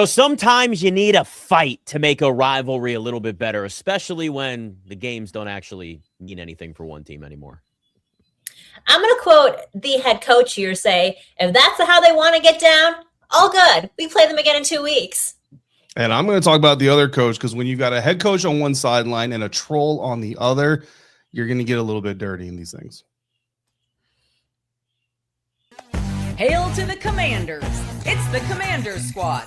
Sometimes you need a fight to make a rivalry a little bit better, especially when the games don't actually mean anything for one team anymore. I'm going to quote the head coach here, say, if that's how they want to get down, all good. We play them again in 2 weeks. And I'm going to talk about the other coach, because when you've got a head coach on one sideline and a troll on the other, you're going to get a little bit dirty in these things. Hail to the Commanders. It's the Commanders Squad.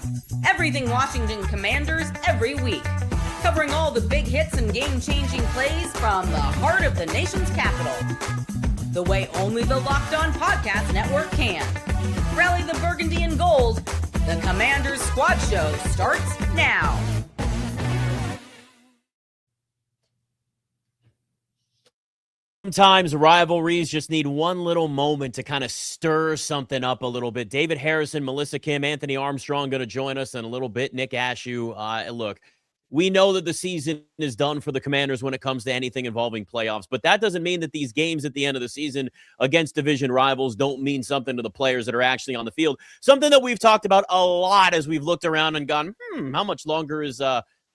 Everything Washington Commanders every week. Covering all the big hits and game-changing plays from the heart of the nation's capital. The way only the Locked On Podcast Network can. Rally the burgundy and gold. The Commanders Squad Show starts now. Sometimes rivalries just need one little moment to kind of stir something up a little bit. David Harrison, Melissa Kim, Anthony Armstrong going to join us in a little bit. Nick Ashew. Look, we know that the season is done for the Commanders when it comes to anything involving playoffs, but that doesn't mean that these games at the end of the season against division rivals don't mean something to the players that are actually on the field. Something that we've talked about a lot as we've looked around and gone, how much longer is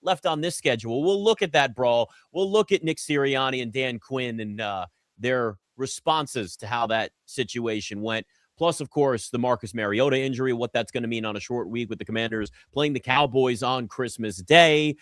left on this schedule? We'll look at that brawl. We'll look at Nick Sirianni and Dan Quinn and their responses to how that situation went. Plus, of course, the Marcus Mariota injury, what that's going to mean on a short week with the Commanders playing the Cowboys on Christmas Day.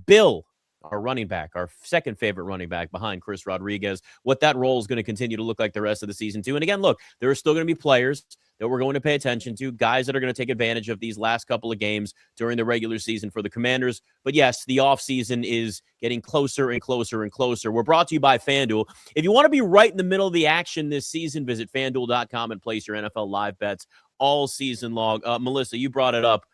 Bill, our running back, our second favorite running back behind Chris Rodriguez, what that role is going to continue to look like the rest of the season, too. And again, look, there are still going to be players that we're going to pay attention to, guys that are going to take advantage of these last couple of games during the regular season for the Commanders. But yes, the offseason is getting closer and closer and closer. We're brought to you by FanDuel. If you want to be right in the middle of the action this season, visit FanDuel.com and place your NFL live bets all season long. Melissa, you brought it up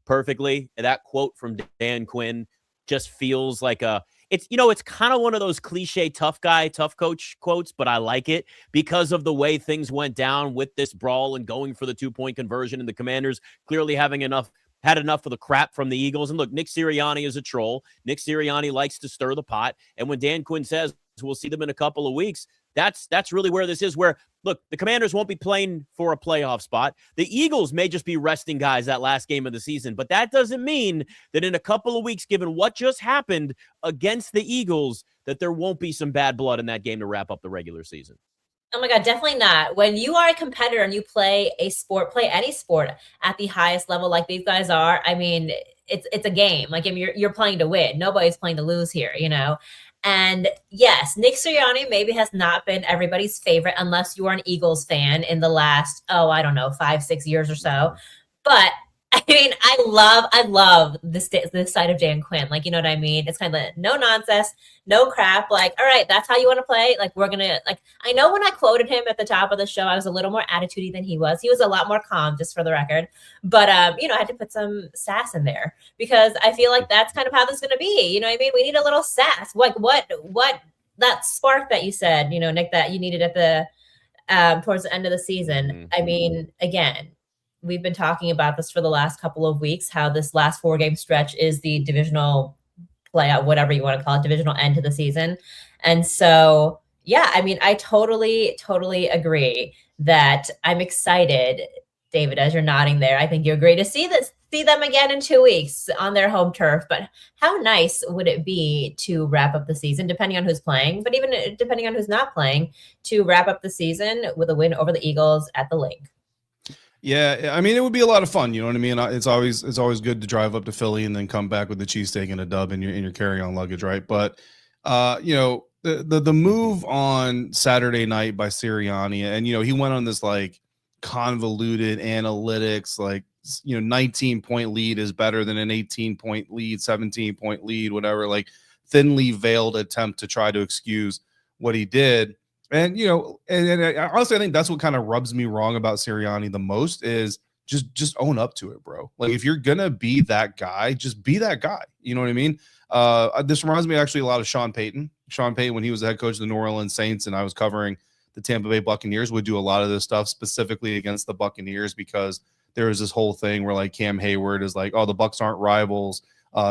perfectly. That quote from Dan Quinn just feels like it's kind of one of those cliche tough guy, tough coach quotes, but I like it because of the way things went down with this brawl and going for the 2-point conversion and the Commanders clearly had enough of the crap from the Eagles. And look, Nick Sirianni is a troll. Nick Sirianni likes to stir the pot. And when Dan Quinn says we'll see them in a couple of weeks, that's really where this is, where, look, the Commanders won't be playing for a playoff spot. The Eagles may just be resting guys that last game of the season, but that doesn't mean that in a couple of weeks, given what just happened against the Eagles, that there won't be some bad blood in that game to wrap up the regular season. Oh my God, definitely not. When you are a competitor and you play any sport at the highest level like these guys are, I mean, it's a game. Like, I mean, you're playing to win. Nobody's playing to lose here, And yes, Nick Sirianni maybe has not been everybody's favorite unless you are an Eagles fan in the last, 5-6 years or so. But I mean, I love this side of Dan Quinn. Like, you know what I mean? It's kind of like no nonsense, no crap. Like, all right, that's how you want to play. Like, we're going to, like, I know when I quoted him at the top of the show, I was a little more attitudey than he was. He was a lot more calm, just for the record. But, I had to put some sass in there because I feel like that's kind of how this is going to be. You know what I mean? We need a little sass. Like, what that spark that you said, Nick, that you needed at the, towards the end of the season. Mm-hmm. I mean, again, we've been talking about this for the last couple of weeks, how this last 4-game stretch is the divisional playout, whatever you want to call it, divisional end to the season. And so, yeah, I mean, I totally agree that I'm excited, David, as you're nodding there. I think you agree to see them again in 2 weeks on their home turf. But how nice would it be to wrap up the season, depending on who's playing, but even depending on who's not playing, to wrap up the season with a win over the Eagles at the Link? Yeah, I mean, it would be a lot of fun. You know what I mean? It's always good to drive up to Philly and then come back with the cheesesteak and a dub in your carry-on luggage, right? But the move on Saturday night by Sirianni, and he went on this like convoluted analytics, like 19-point lead is better than an 18-point lead, 17-point lead, whatever, like thinly veiled attempt to try to excuse what he did. And, and honestly, I think that's what kind of rubs me wrong about Sirianni the most is just own up to it, bro. Like, if you're going to be that guy, just be that guy. You know what I mean? This reminds me actually a lot of Sean Payton. Sean Payton, when he was the head coach of the New Orleans Saints and I was covering the Tampa Bay Buccaneers, would do a lot of this stuff specifically against the Buccaneers because there was this whole thing where like Cam Hayward is like, oh, the Bucs aren't rivals.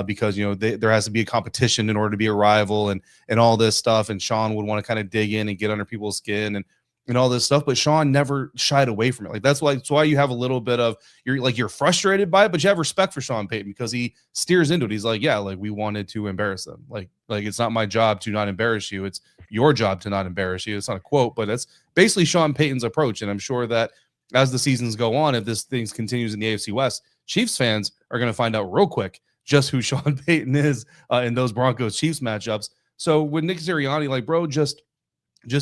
Because there has to be a competition in order to be a rival and all this stuff. And Sean would want to kind of dig in and get under people's skin. And and all this stuff, but Sean never shied away from it. Like that's why you have a little bit of you're frustrated by it, but you have respect for Sean Payton because he steers into it. He's like, yeah, like we wanted to embarrass them. Like it's not my job to not embarrass you. It's your job to not embarrass you. It's not a quote, but that's basically Sean Payton's approach. And I'm sure that as the seasons go on, if this thing continues in the AFC West, Chiefs fans are going to find out real quick just who Sean Payton is in those Broncos Chiefs matchups. So with Nick Sirianni, like, bro, just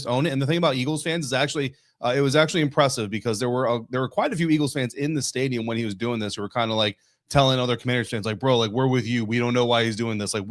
own it. And the thing about Eagles fans is actually it was actually impressive because there were quite a few Eagles fans in the stadium when he was doing this who were kind of like telling other Commanders fans, like, bro, like we're with you. We don't know why he's doing this. Like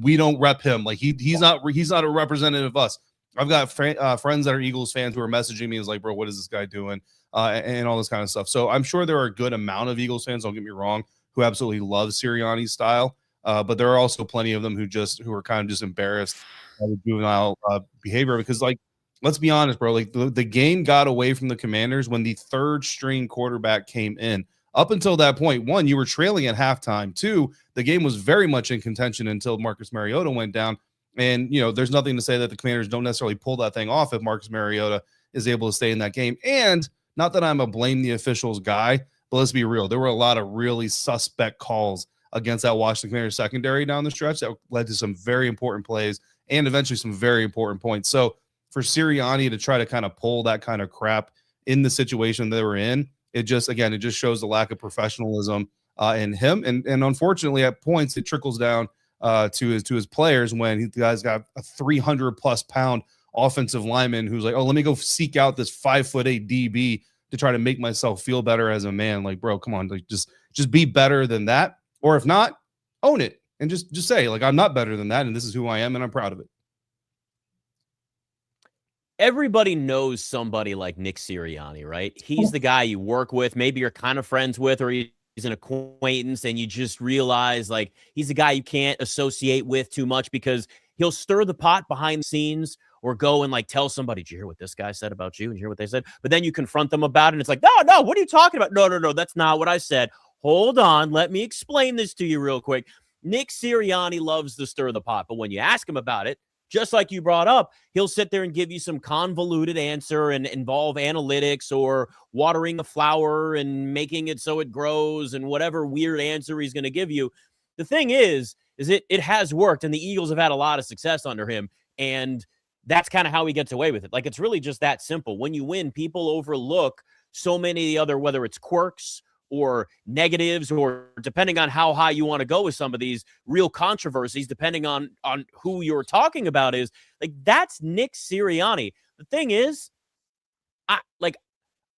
we don't rep him. Like he's not a representative of us. I've got friends that are Eagles fans who are messaging me is like, bro, what is this guy doing? And all this kind of stuff. So I'm sure there are a good amount of Eagles fans, don't get me wrong, who absolutely love Sirianni's style. But there are also plenty of them who are kind of just embarrassed by the juvenile behavior because, like, let's be honest, bro, like the game got away from the Commanders when the third string quarterback came in. Up until that point, one, you were trailing at halftime. Two, the game was very much in contention until Marcus Mariota went down. And, there's nothing to say that the Commanders don't necessarily pull that thing off if Marcus Mariota is able to stay in that game. And not that I'm a blame the officials guy, but let's be real. There were a lot of really suspect calls against that Washington Commanders secondary down the stretch that led to some very important plays and eventually some very important points. So for Sirianni to try to kind of pull that kind of crap in the situation they were in, it just shows the lack of professionalism in him. And unfortunately, at points, it trickles down to his players when the guy's got a 300+ pound offensive lineman who's like, oh, let me go seek out this 5'8" DB to try to make myself feel better as a man. Like, bro, come on, like just be better than that. Or if not, own it and just say, like, I'm not better than that, and this is who I am, and I'm proud of it. Everybody knows somebody like Nick Sirianni, right? He's the guy you work with, maybe you're kind of friends with, or he's an acquaintance, and you just realize, like, he's a guy you can't associate with too much because he'll stir the pot behind the scenes or go and, like, tell somebody, did you hear what this guy said about you? And you hear what they said? But then you confront them about it, and it's like, no, what are you talking about? No, that's not what I said. Hold on, let me explain this to you real quick. Nick Sirianni loves to stir the pot, but when you ask him about it, just like you brought up, he'll sit there and give you some convoluted answer and involve analytics or watering a flower and making it so it grows and whatever weird answer he's going to give you. The thing is it has worked, and the Eagles have had a lot of success under him, and that's kind of how he gets away with it. Like, it's really just that simple. When you win, people overlook so many of the other, whether it's quirks or negatives, or depending on how high you want to go with some of these real controversies, depending on who you're talking about, is like, that's Nick Sirianni. The thing is,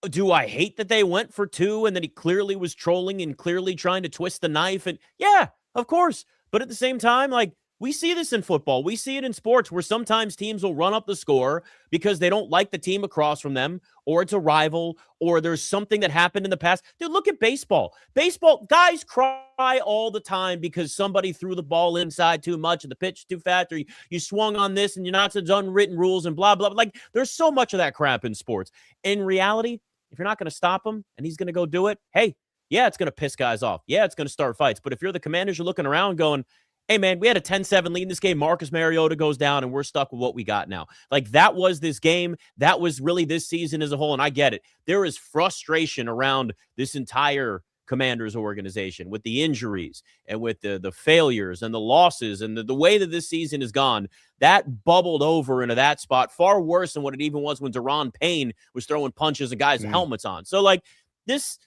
do I hate that they went for 2 and that he clearly was trolling and clearly trying to twist the knife? And yeah, of course. But at the same time, like, we see this in football. We see it in sports where sometimes teams will run up the score because they don't like the team across from them, or it's a rival, or there's something that happened in the past. Dude, look at baseball. Baseball guys cry all the time because somebody threw the ball inside too much and the pitch too fast, or you swung on this and you're not such unwritten rules and blah, blah, blah. Like, there's so much of that crap in sports. In reality, if you're not going to stop him and he's going to go do it, hey, yeah, it's going to piss guys off. Yeah, it's going to start fights. But if you're the Commanders, you're looking around going, hey, man, we had a 10-7 lead in this game. Marcus Mariota goes down, and we're stuck with what we got now. Like, that was this game. That was really this season as a whole, and I get it. There is frustration around this entire Commanders organization with the injuries and with the failures and the losses and the way that this season has gone. That bubbled over into that spot far worse than what it even was when Deron Payne was throwing punches and guys' helmets on. So, like, this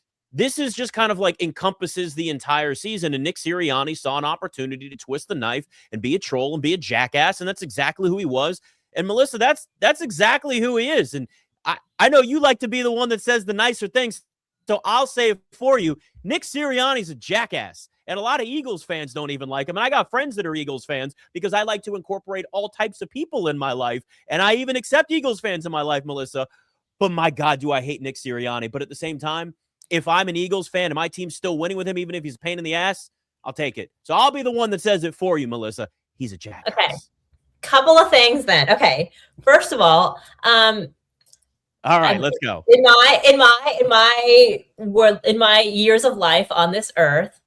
is just kind of like encompasses the entire season, and Nick Sirianni saw an opportunity to twist the knife and be a troll and be a jackass, and that's exactly who he was. And Melissa, that's exactly who he is. And I know you like to be the one that says the nicer things, so I'll say it for you. Nick Sirianni's a jackass, and a lot of Eagles fans don't even like him. And I got friends that are Eagles fans because I like to incorporate all types of people in my life, and I even accept Eagles fans in my life, Melissa. But my God, do I hate Nick Sirianni. But at the same time, if I'm an Eagles fan and my team's still winning with him, even if he's a pain in the ass, I'll take it. So I'll be the one that says it for you, Melissa. He's a jackass. Okay. Couple of things then. Okay. First of all right, let's go. In my years of life on this earth,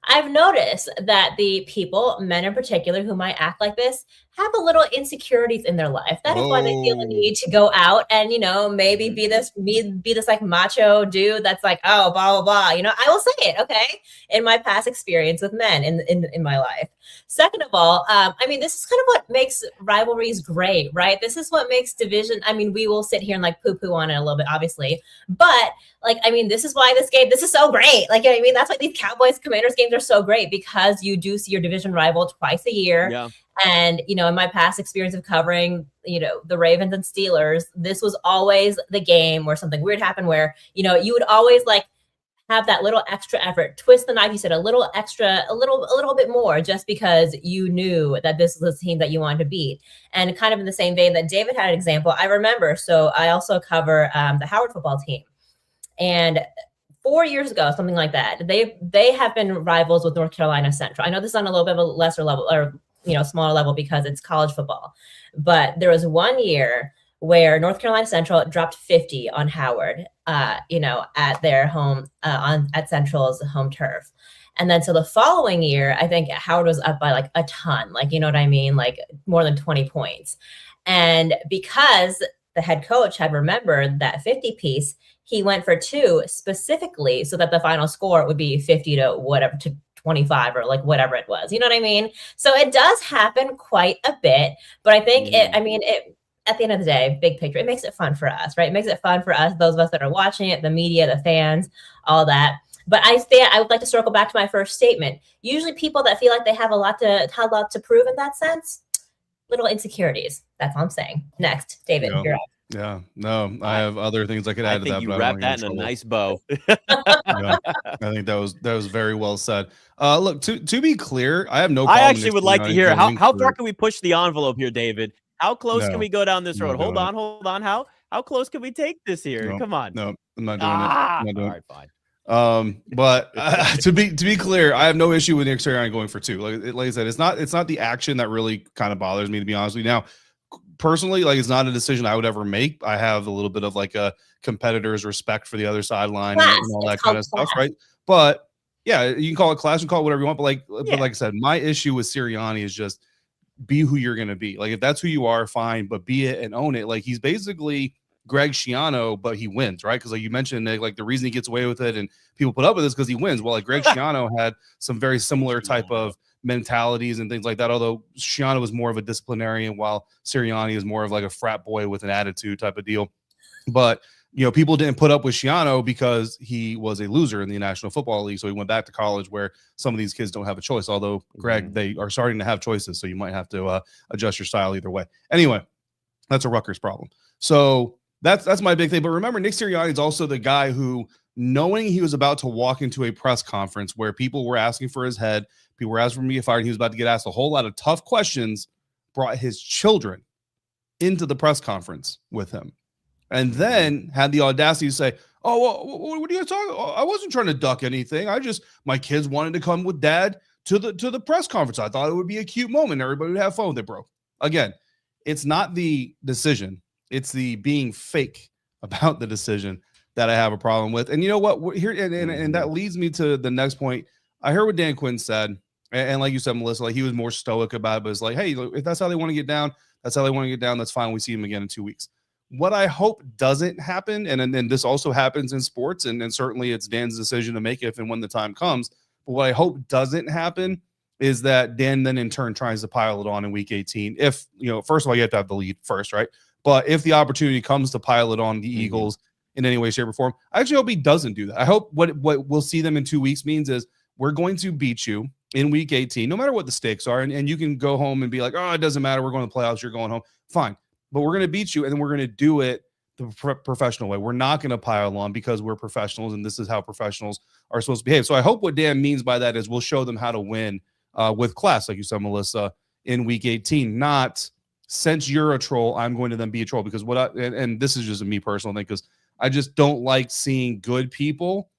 I've noticed that the people, men in particular, who might act like this, have a little insecurities in their life. That is why they feel the need to go out and, maybe be this like macho dude that's like, oh, blah, blah, blah. I will say it, okay? In my past experience with men in my life. Second of all, this is kind of what makes rivalries great, right? This is what makes division. We will sit here and like poo-poo on it a little bit, obviously. But this is why this is so great. That's why these Cowboys Commanders games are so great, because you do see your division rival twice a year. Yeah. And, in my past experience of covering, the Ravens and Steelers, this was always the game where something weird happened where, you would always have that little extra effort, twist the knife, you said a little extra, a little bit more, just because you knew that this was the team that you wanted to beat. And kind of in the same vein that David had an example, I remember, so I also cover the Howard football team. And 4 years ago, something like that, they have been rivals with North Carolina Central. I know this is on a little bit of a lesser level, or smaller level, because it's college football. But there was 1 year where North Carolina Central dropped 50 on Howard, at their home, at Central's home turf. And then so the following year, I think Howard was up by a ton, more than 20 points. And because the head coach had remembered that 50 piece, he went for 2 specifically so that the final score would be 50 to whatever, to 25 or whatever it was. You know what I mean? So it does happen quite a bit, but I think it at the end of the day, big picture, it makes it fun for us, right? It makes it fun for us, those of us that are watching it, the media, the fans, all that. But I would like to circle back to my first statement. Usually people that feel like they have a lot to prove in that sense, little insecurities. That's all I'm saying. Next, David, you're up. Yeah, no, I have other things I could add to that. I think you wrapped that in a nice bow. Yeah, I think that was very well said. Look, to be clear, I have no problem. I actually would like to hear how far can we push the envelope here, David? How close can we go down this road? Hold on. How close can we take this here? No, Come on. No, I'm not doing it. I'm not doing all right, fine. But to be clear, I have no issue with Nick Sirianni going for 2. Like I said, it's not the action that really kind of bothers me, to be honest with you. Now, personally, it's not a decision I would ever make. I have a little bit of a competitor's respect for the other sideline and all that kind of stuff, right? But yeah, you can call it class and call it whatever you want. But but like I said, my issue with Sirianni is just be who you're going to be. If that's who you are, fine, but be it and own it. He's basically Greg Schiano, but he wins, right? Because you mentioned, Nick, the reason he gets away with it and people put up with this because he wins. Well, Greg Schiano had some very similar type of mentalities and things like that, although Schiano was more of a disciplinarian while Sirianni is more of a frat boy with an attitude type of deal. But people didn't put up with Schiano because he was a loser in the National Football League, so he went back to college where some of these kids don't have a choice, although Greg, they are starting to have choices, so you might have to adjust your style either way. Anyway, that's a Rutgers problem. So that's my big thing. But remember, Nick Sirianni is also the guy who, knowing he was about to walk into a press conference where people were asking for his head, people were asking for him to get fired, and he was about to get asked a whole lot of tough questions, brought his children into the press conference with him, and then had the audacity to say, "Oh, well, what are you talking about? I wasn't trying to duck anything. My kids wanted to come with dad to the press conference. I thought it would be a cute moment. Everybody would have fun with it, bro." Again, it's not the decision. It's the being fake about the decision that I have a problem with. And you know what? We're here, and that leads me to the next point. I heard what Dan Quinn said, and like you said, Melissa, he was more stoic about it, but it's hey, if that's how they want to get down, that's how they want to get down. That's fine. We see him again in 2 weeks. What I hope doesn't happen, and this also happens in sports, and certainly it's Dan's decision to make if and when the time comes. But what I hope doesn't happen is that Dan then in turn tries to pile it on in week 18. If, first of all, you have to have the lead first, right? But if the opportunity comes to pile it on the Eagles in any way, shape, or form, I actually hope he doesn't do that. I hope what we'll see them in 2 weeks means is we're going to beat you in week 18, no matter what the stakes are. And you can go home and be like, oh, it doesn't matter. We're going to the playoffs. You're going home. Fine. But we're going to beat you, and then we're going to do it the professional way. We're not going to pile on because we're professionals, and this is how professionals are supposed to behave. So I hope what Dan means by that is we'll show them how to win with class, like you said, Melissa, in week 18, not since you're a troll, I'm going to then be a troll. Because and this is just a me personal thing, because I just don't like seeing good people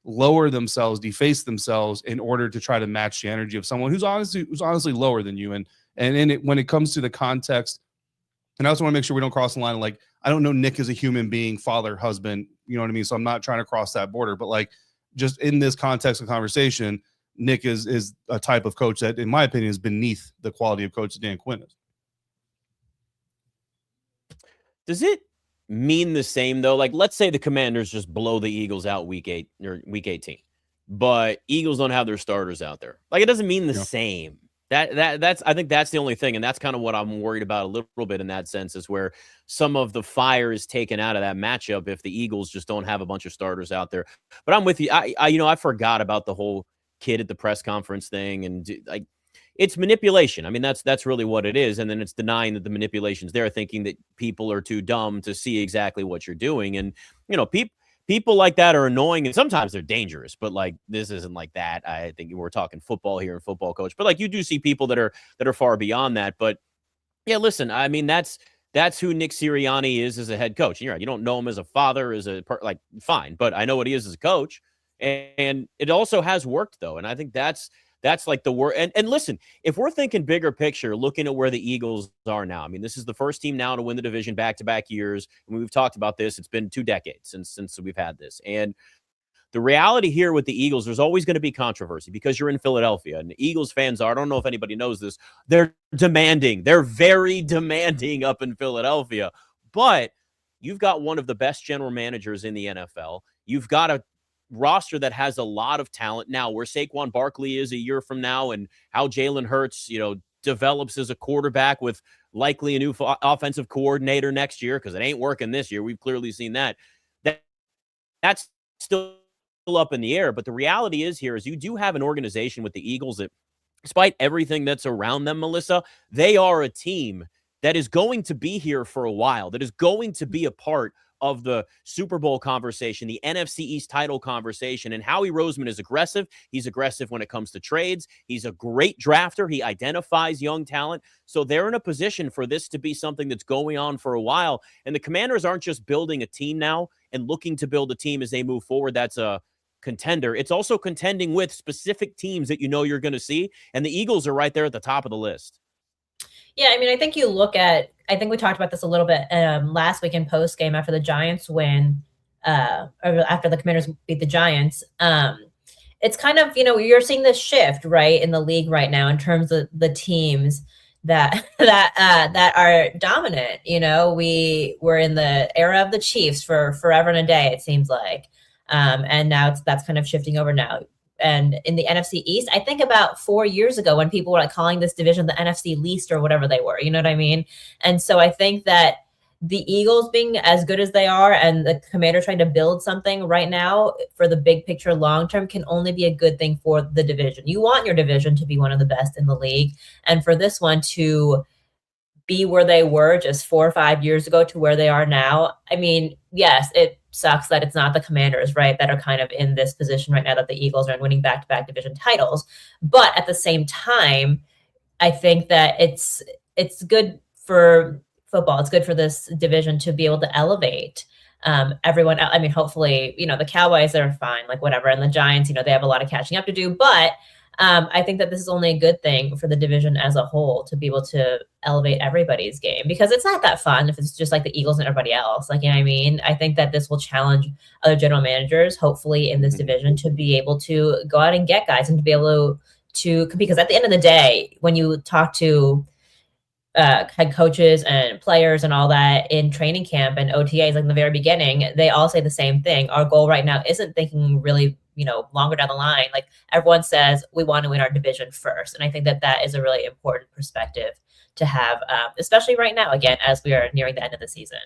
lower themselves, deface themselves in order to try to match the energy of someone who's honestly lower than you. And when it comes to the context, and I also want to make sure we don't cross the line. I don't know Nick as a human being, father, husband, you know what I mean? So I'm not trying to cross that border, but just in this context of conversation, Nick is a type of coach that, in my opinion, is beneath the quality of coach that Dan Quinn is. Does it mean the same though? Like, let's say the Commanders just blow the Eagles out week 8 or week 18, but Eagles don't have their starters out there. Like, it doesn't mean the same. That's I think that's the only thing, and that's kind of what I'm worried about a little bit in that sense, is where some of the fire is taken out of that matchup if the Eagles just don't have a bunch of starters out there. But I'm with you. I forgot about the whole kid at the press conference thing, and like, it's manipulation. I mean, that's really what it is. And then it's denying that the manipulation's there, thinking that people are too dumb to see exactly what you're doing. And, people like that are annoying, and sometimes they're dangerous, but like, this isn't like that. I think we're talking football here and football coach, but like, you do see people that are far beyond that. But yeah, listen, I mean, that's who Nick Sirianni is as a head coach. And you're right. You don't know him as a father, like, fine, but I know what he is as a coach. And it also has worked though. And I think that's like the word. And listen, if we're thinking bigger picture, looking at where the Eagles are now, I mean, this is the first team now to win the division back-to-back years. And we've talked about this. It's been 2 decades since we've had this. And the reality here with the Eagles, there's always going to be controversy because you're in Philadelphia, and the Eagles fans are, I don't know if anybody knows this, they're demanding. They're very demanding up in Philadelphia. But you've got one of the best general managers in the NFL. You've got a roster that has a lot of talent now, where Saquon Barkley is a year from now, and how Jalen Hurts, develops as a quarterback with likely a new offensive coordinator next year, because it ain't working this year. We've clearly seen that's still up in the air. But the reality is you do have an organization with the Eagles that, despite everything that's around them, Melissa, they are a team that is going to be here for a while, that is going to be a part of the Super Bowl conversation, the NFC East title conversation. And Howie Roseman is aggressive. He's aggressive when it comes to trades. He's a great drafter. He identifies young talent. So they're in a position for this to be something that's going on for a while. And the Commanders aren't just building a team now and looking to build a team as they move forward that's a contender. It's also contending with specific teams that you're going to see. And the Eagles are right there at the top of the list. Yeah, I mean, I think I think we talked about this a little bit last week in post game after the Giants win, or after the Commanders beat the Giants. It's kind of, you're seeing this shift, right, in the league right now in terms of the teams that are dominant. We were in the era of the Chiefs for forever and a day, it seems like, and now that's kind of shifting over now. And in the NFC East, I think about 4 years ago when people were like calling this division the NFC least or whatever they were, you know what I mean? And so I think that the Eagles being as good as they are and the Commanders trying to build something right now for the big picture long-term can only be a good thing for the division. You want your division to be one of the best in the league. And for this one to be where they were just 4 or 5 years ago to where they are now, I mean, yes, it sucks that it's not the Commanders, right, that are kind of in this position right now, that the Eagles are winning back-to-back division titles. But at the same time, I think that it's good for football. It's good for this division to be able to elevate everyone. I mean, hopefully, the Cowboys are fine, like whatever. And the Giants, they have a lot of catching up to do. But I think that this is only a good thing for the division as a whole to be able to elevate everybody's game, because it's not that fun if it's just like the Eagles and everybody else. Like, you know what I mean? I think that this will challenge other general managers, hopefully in this division, to be able to go out and get guys and to be able to, because at the end of the day, when you talk to head coaches and players and all that in training camp and OTAs, like in the very beginning, they all say the same thing. Our goal right now isn't thinking really, longer down the line. Like, everyone says we want to win our division first. And I think that that is a really important perspective to have, especially right now, again, as we are nearing the end of the season.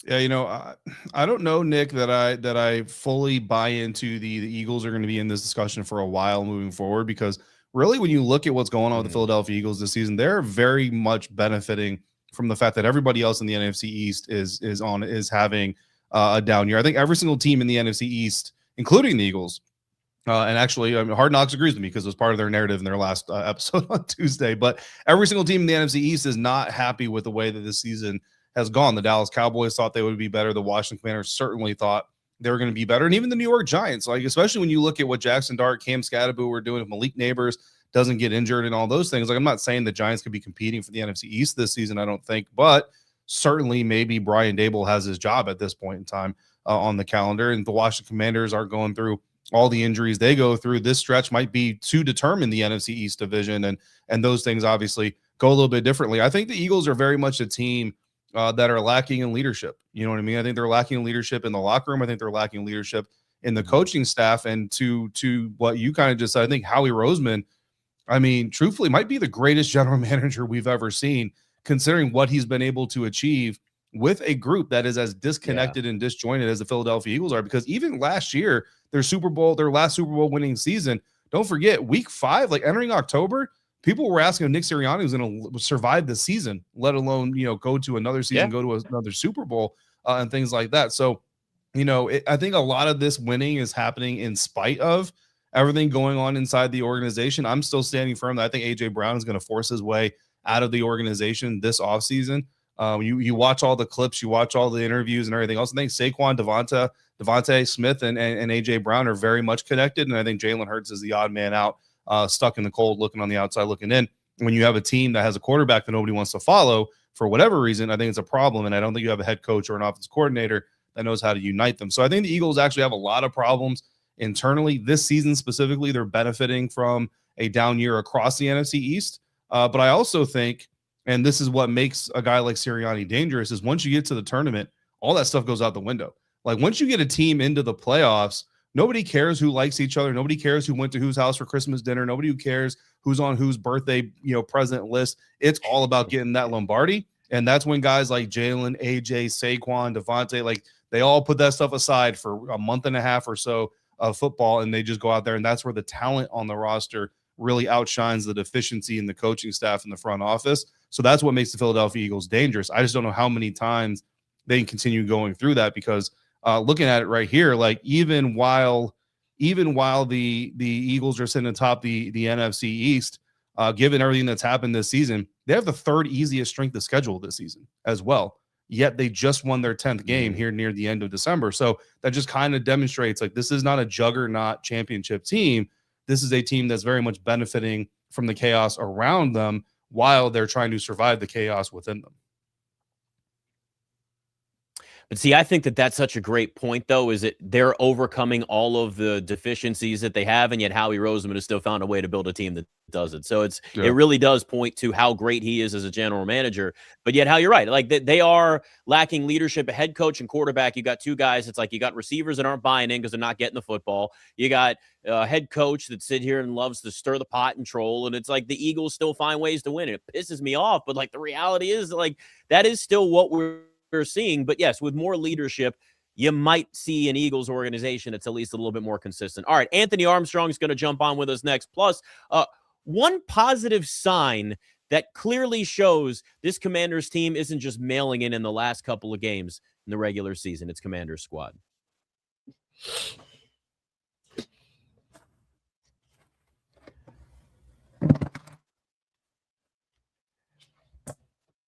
Yeah, I don't know, Nick, that I fully buy into the Eagles are going to be in this discussion for a while moving forward, because really, when you look at what's going on with the Philadelphia Eagles this season, they're very much benefiting from the fact that everybody else in the NFC East is having a down year. I think every single team in the NFC East, including the Eagles, and actually, Hard Knocks agrees with me because it was part of their narrative in their last episode on Tuesday. But every single team in the NFC East is not happy with the way that this season has gone. The Dallas Cowboys thought they would be better. The Washington Commanders certainly thought they were going to be better. And even the New York Giants, like, especially when you look at what Jackson Dart, Cam Scadaboo were doing, if Malik Neighbors doesn't get injured and all those things. Like, I'm not saying the Giants could be competing for the NFC East this season, I don't think, but certainly maybe Brian Daboll has his job at this point in time on the calendar. And the Washington Commanders are going through all the injuries they go through. This stretch might be to determine the NFC East division, and those things obviously go a little bit differently. I think the Eagles are very much a team that are lacking in leadership. You know what I mean? I think they're lacking in leadership in the locker room. I think they're lacking in leadership in the coaching staff. And to what you kind of just said, I think Howie Roseman, I mean, truthfully, might be the greatest general manager we've ever seen, considering what he's been able to achieve with a group that is as disconnected and disjointed as the Philadelphia Eagles are. Because even last year, their last Super Bowl winning season, don't forget, week 5, like entering October, people were asking if Nick Sirianni was going to survive the season, let alone, go to another season, go to another Super Bowl and things like that. So, I think a lot of this winning is happening in spite of everything going on inside the organization. I'm still standing firm that I think A.J. Brown is going to force his way out of the organization this offseason. You watch all the clips, you watch all the interviews and everything else. I think Saquon, Devontae Smith, and A.J. Brown are very much connected, and I think Jalen Hurts is the odd man out, stuck in the cold, looking on the outside, looking in. When you have a team that has a quarterback that nobody wants to follow for whatever reason, I think it's a problem, and I don't think you have a head coach or an offensive coordinator that knows how to unite them. So I think the Eagles actually have a lot of problems internally. This season specifically, they're benefiting from a down year across the NFC East. But I also think, and this is what makes a guy like Sirianni dangerous, is once you get to the tournament, all that stuff goes out the window. Like once you get a team into the playoffs, nobody cares who likes each other. Nobody cares who went to whose house for Christmas dinner. Nobody who cares who's on whose birthday, present list. It's all about getting that Lombardi. And that's when guys like Jalen, AJ, Saquon, Devontae, like they all put that stuff aside for a month and a half or so of football, and they just go out there, and that's where the talent on the roster really outshines the deficiency in the coaching staff in the front office. So that's what makes the Philadelphia Eagles dangerous. I just don't know how many times they can continue going through that, because looking at it right here, like even while the Eagles are sitting atop the NFC East, given everything that's happened this season, they have the 3rd easiest strength of schedule this season as well. Yet they just won their 10th game here near the end of December. So that just kind of demonstrates like this is not a juggernaut championship team. This is a team that's very much benefiting from the chaos around them while they're trying to survive the chaos within them. But see, I think that that's such a great point, though, is that they're overcoming all of the deficiencies that they have, and yet Howie Roseman has still found a way to build a team that does it. So it really does point to how great he is as a general manager. But yet, how you're right, like they are lacking leadership, a head coach and quarterback. You got two guys. It's like you got receivers that aren't buying in because they're not getting the football. You got a head coach that sit here and loves to stir the pot and troll. And it's like the Eagles still find ways to win. It pisses me off, but like the reality is like that is still what we're seeing. But yes, with more leadership, you might see an Eagles organization that's at least a little bit more consistent. All right, Anthony Armstrong is going to jump on with us next. Plus, one positive sign that clearly shows this Commanders team isn't just mailing in the last couple of games in the regular season. It's Commanders squad.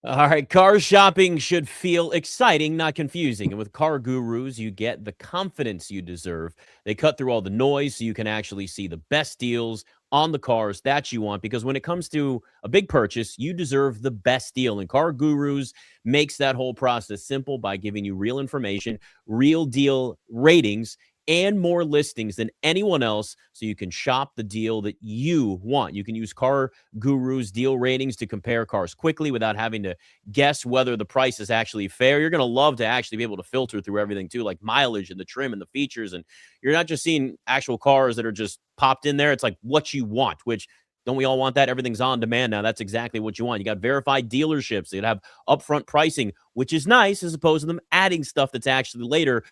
All right, car shopping should feel exciting, not confusing. And with CarGurus, you get the confidence you deserve. They cut through all the noise so you can actually see the best deals on the cars that you want. Because when it comes to a big purchase, you deserve the best deal. And CarGurus makes that whole process simple by giving you real information, real deal ratings, and more listings than anyone else, so you can shop the deal that you want. You can use CarGurus deal ratings to compare cars quickly without having to guess whether the price is actually fair. You're going to love to actually be able to filter through everything too, like mileage and the trim and the features. And you're not just seeing actual cars that are just popped in there. It's like what you want, which don't we all want that? Everything's on demand now. That's exactly what you want. You got verified dealerships. They have upfront pricing, which is nice as opposed to them adding stuff that's actually later.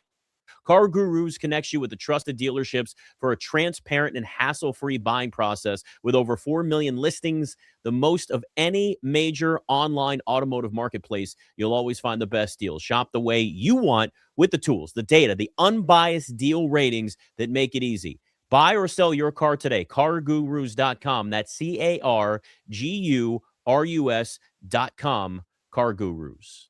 CarGurus connects you with the trusted dealerships for a transparent and hassle-free buying process. With over 4 million listings, the most of any major online automotive marketplace, you'll always find the best deals. Shop the way you want with the tools, the data, the unbiased deal ratings that make it easy. Buy or sell your car today. CarGurus.com. That's CarGurus.com. CarGurus.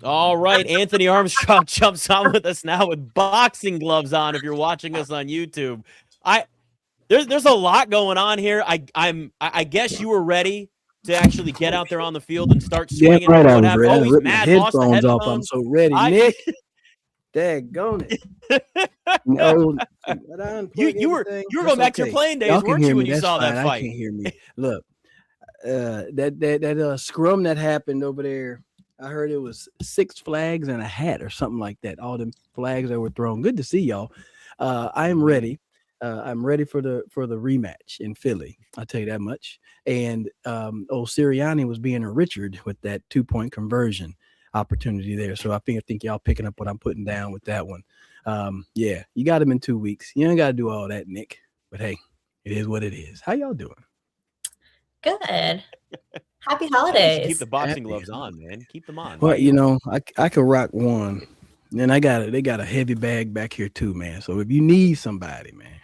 All right, Anthony Armstrong jumps on with us now with boxing gloves on. If you're watching us on YouTube, there's a lot going on here. I guess you were ready to actually get out there on the field and start swinging. Yeah, right. I was ready. I ripped my headphones off. I'm so ready, Nick. Daggone it. No, You were going back to your playing days, weren't you, when you saw that fight? I can't hear me. Look, that scrum that happened over there, I heard it was 6 flags and a hat or something like that. All the flags that were thrown. Good to see y'all. I am ready. I'm ready for the rematch in Philly. I'll tell you that much. And old Sirianni was being a Richard with that 2-point conversion opportunity there. So I think y'all picking up what I'm putting down with that one. Yeah, you got him in 2 weeks. You ain't got to do all that, Nick. But hey, it is what it is. How y'all doing? Good. Happy holidays. Keep the boxing gloves on, man. Keep them on. Well, you know, I could rock one. And they got a heavy bag back here too, man. So if you need somebody, man,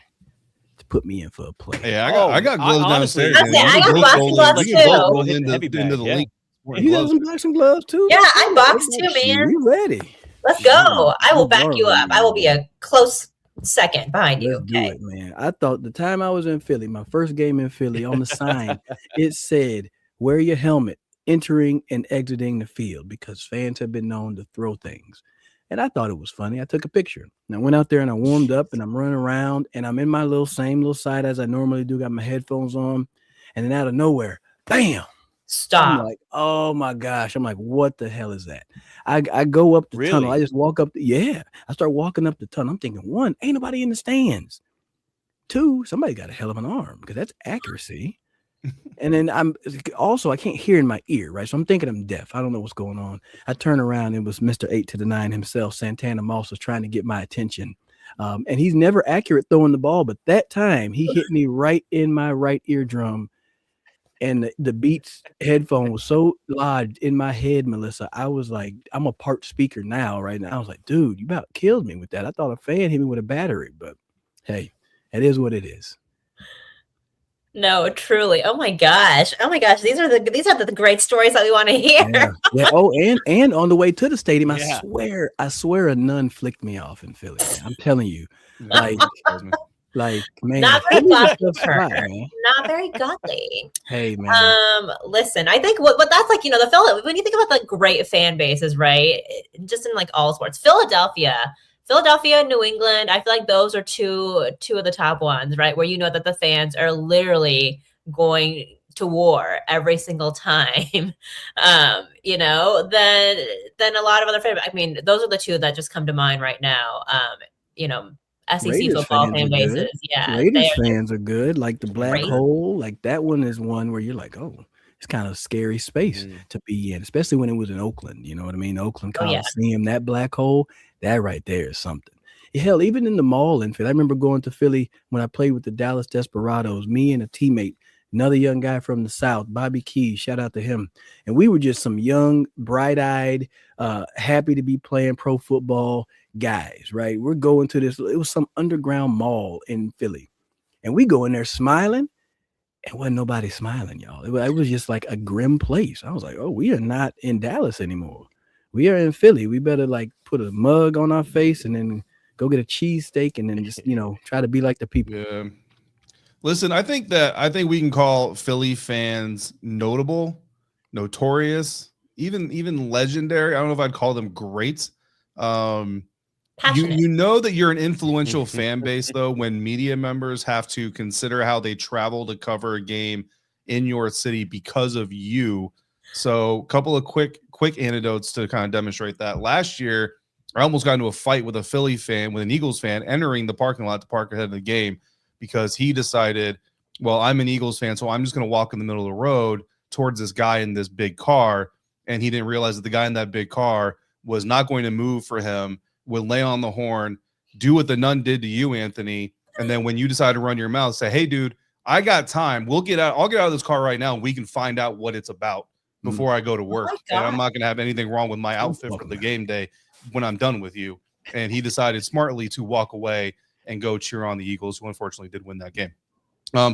to put me in for a play. Yeah, I got gloves downstairs. I got boxing gloves too. Go into the link. You got some boxing gloves too? Yeah, I box too, man. You ready? Let's go. I will back you up. I will be a close second behind you. Let's do it, man. I thought the time I was in Philly, my first game in Philly, on the sign, it said, wear your helmet entering and exiting the field, because fans have been known to throw things. And I thought it was funny. I took a picture. And I went out there and I warmed up and I'm running around and I'm in my same little side as I normally do, got my headphones on. And then out of nowhere, bam. Stop. I'm like, oh my gosh. I'm like, what the hell is that? I go up the tunnel. I just walk up. I start walking up the tunnel. I'm thinking, 1, ain't nobody in the stands. 2, somebody got a hell of an arm, because that's accuracy. And then I can't hear in my ear, right? So I'm thinking I'm deaf. I don't know what's going on. I turn around, it was Mr. 8 to the 9 himself, Santana Moss, was trying to get my attention. And he's never accurate throwing the ball, but that time he hit me right in my right eardrum. And the Beats headphone was so lodged in my head, Melissa. I was like, I'm a part speaker now, right now. I was like, dude, you about killed me with that. I thought a fan hit me with a battery, but hey, it is what it is. No, truly. Oh my gosh. These are the great stories that we want to hear. Yeah. Oh, and on the way to the stadium, I swear a nun flicked me off in Philly. Man. I'm telling you, like, man, not very godly. Not very godly. Hey, man. Listen, I think what that's like, the Philly, when you think about the great fan bases, right? Just in like all sports, Philadelphia, New England, I feel like those are two of the top ones, right? Where that the fans are literally going to war every single time. Then a lot of other fans. I mean, those are the two that just come to mind right now. SEC Raiders football fan bases. Yeah. Raiders fans are good. Like the Black Hole, like that one is one where you're like, oh, it's kind of scary space to be in, especially when it was in Oakland. You know what I mean? Oakland Coliseum, that Black Hole, that right there is something. Hell, even in the mall in Philly, I remember going to Philly when I played with the Dallas Desperados, me and a teammate, another young guy from the South, Bobby Keys, shout out to him. And we were just some young, bright-eyed, happy to be playing pro football guys, right? We're going to this, it was some underground mall in Philly. And we go in there smiling, and wasn't nobody smiling, y'all. It was just like a grim place. I was like, oh, we are not in Dallas anymore. We are in Philly. We better like put a mug on our face and then go get a cheesesteak and then just, try to be like the people. Yeah. Listen, I think we can call Philly fans notable, notorious, even legendary. I don't know if I'd call them great. You know that you're an influential fan base, though, when media members have to consider how they travel to cover a game in your city because of you. So a couple of quick anecdotes to kind of demonstrate that. Last year, I almost got into a fight with a Philly fan, with an Eagles fan, entering the parking lot to park ahead of the game because he decided, well, I'm an Eagles fan, so I'm just going to walk in the middle of the road towards this guy in this big car. And he didn't realize that the guy in that big car was not going to move for him, would lay on the horn, do what the nun did to you, Anthony. And then when you decide to run your mouth, say, hey, dude, I got time. I'll get out of this car right now and we can find out what it's about before I go to work. And I'm not going to have anything wrong with my outfit for the game day when I'm done with you. And he decided smartly to walk away and go cheer on the Eagles, who unfortunately did win that game.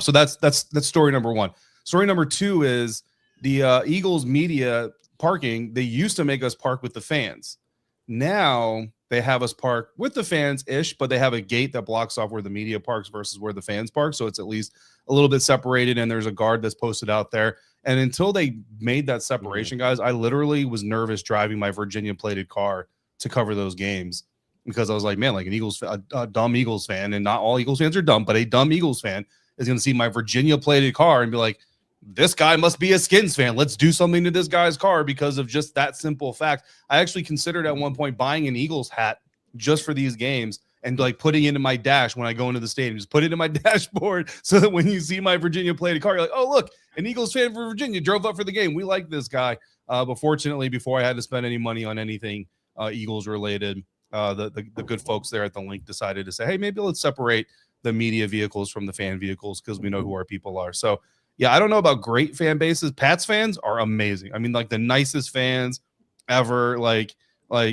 So that's story number one. Story number two is the Eagles media parking. They used to make us park with the fans. Now they have us park with the fans-ish, but they have a gate that blocks off where the media parks versus where the fans park. So it's at least a little bit separated, and there's a guard that's posted out there. And until they made that separation, guys, I literally was nervous driving my Virginia-plated car to cover those games. because I was like, man, like a dumb Eagles fan, and not all Eagles fans are dumb, but a dumb Eagles fan is going to see my Virginia plated car and be like, this guy must be a Skins fan. Let's do something to this guy's car because of just that simple fact. I actually considered at one point buying an Eagles hat just for these games and like putting it in my dash when I go into the stadium. Just put it in my dashboard so that when you see my Virginia plated car, you're like, oh, look, an Eagles fan for Virginia drove up for the game. We like this guy. But fortunately, before I had to spend any money on anything Eagles related, the good folks there at the link decided to say, hey, maybe let's separate the media vehicles from the fan vehicles because we know who our people are. So, yeah, I don't know about great fan bases. Pats fans are amazing. I mean, like the nicest fans ever. Like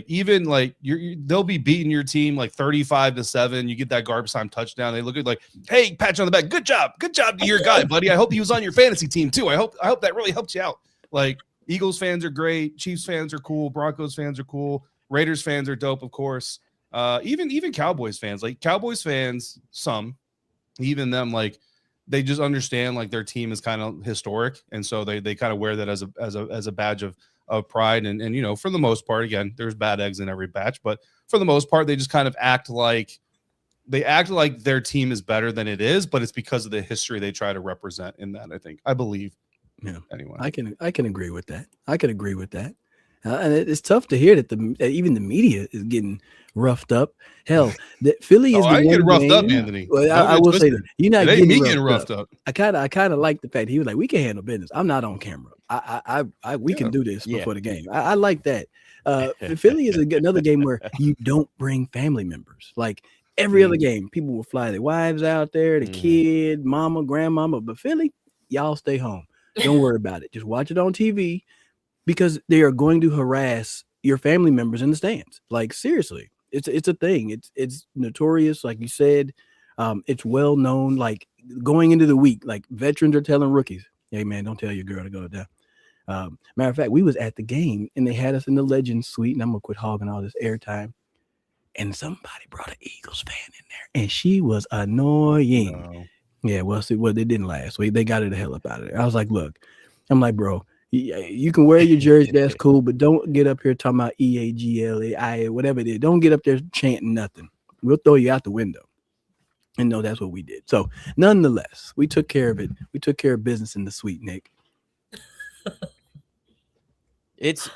even like they'll be beating your team like 35-7. You get that garbage time touchdown. They look at like, hey, pat you on the back. Good job to your guy, buddy. I hope he was on your fantasy team too. I hope that really helped you out. Like Eagles fans are great. Chiefs fans are cool. Broncos fans are cool. Raiders fans are dope, of course. Even Cowboys fans, like Cowboys fans, even them, like they just understand like their team is kind of historic, and so they kind of wear that as a badge of pride. And you know, for the most part, again, there's bad eggs in every batch, but for the most part, they just kind of act like their team is better than it is, but it's because of the history they try to represent in that. I believe. Yeah. Anyway, I can agree with that. And it's tough to hear that even the media is getting roughed up. Hell, that Philly is. I get roughed up, Anthony. Well, I will say that you're not getting roughed up. I kind of like the fact he was like, we can handle business. I'm not on camera. We can do this before the game. I like that. Philly is another game where you don't bring family members. Like every other game, people will fly their wives out there, the kid, mama, grandmama. But Philly, y'all stay home. Don't worry about it. Just watch it on TV because they are going to harass your family members in the stands. Like seriously, it's a thing. It's notorious, like you said. It's well known. Like going into the week, like veterans are telling rookies, "Hey man, don't tell your girl to go down." Matter of fact, we was at the game and they had us in the Legends suite, and I'm gonna quit hogging all this airtime. And somebody brought an Eagles fan in there, and she was annoying. No. Yeah, well, they didn't last. They got her the hell up out of there. I was like, look, I'm like, bro, you can wear your jersey, that's cool, but don't get up here talking about EAGLAI, whatever it is. Don't get up there chanting nothing. We'll throw you out the window. And no, that's what we did. So nonetheless, we took care of it. We took care of business in the suite, Nick.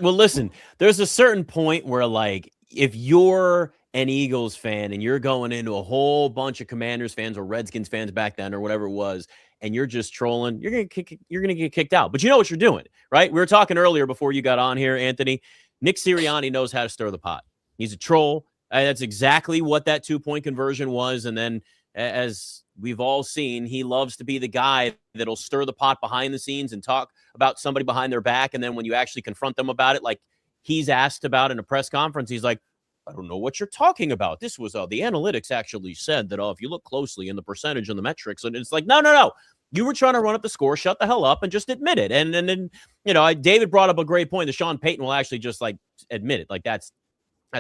Well, listen, there's a certain point where, like, if you're an Eagles fan and you're going into a whole bunch of Commanders fans or Redskins fans back then or whatever it was, and you're just trolling, you're gonna get kicked out. But you know what you're doing, right? We were talking earlier before you got on here, Anthony. Nick Sirianni knows how to stir the pot. He's a troll. That's exactly what that 2-point conversion was. And then, as we've all seen, he loves to be the guy that'll stir the pot behind the scenes and talk about somebody behind their back. And then when you actually confront them about it, like he's asked about in a press conference, he's like, I don't know what you're talking about. This was the analytics actually said that if you look closely in the percentage and the metrics, and it's like, no. You were trying to run up the score, shut the hell up, and just admit it. And then, you know, David brought up a great point that Sean Payton will actually just like admit it. Like that's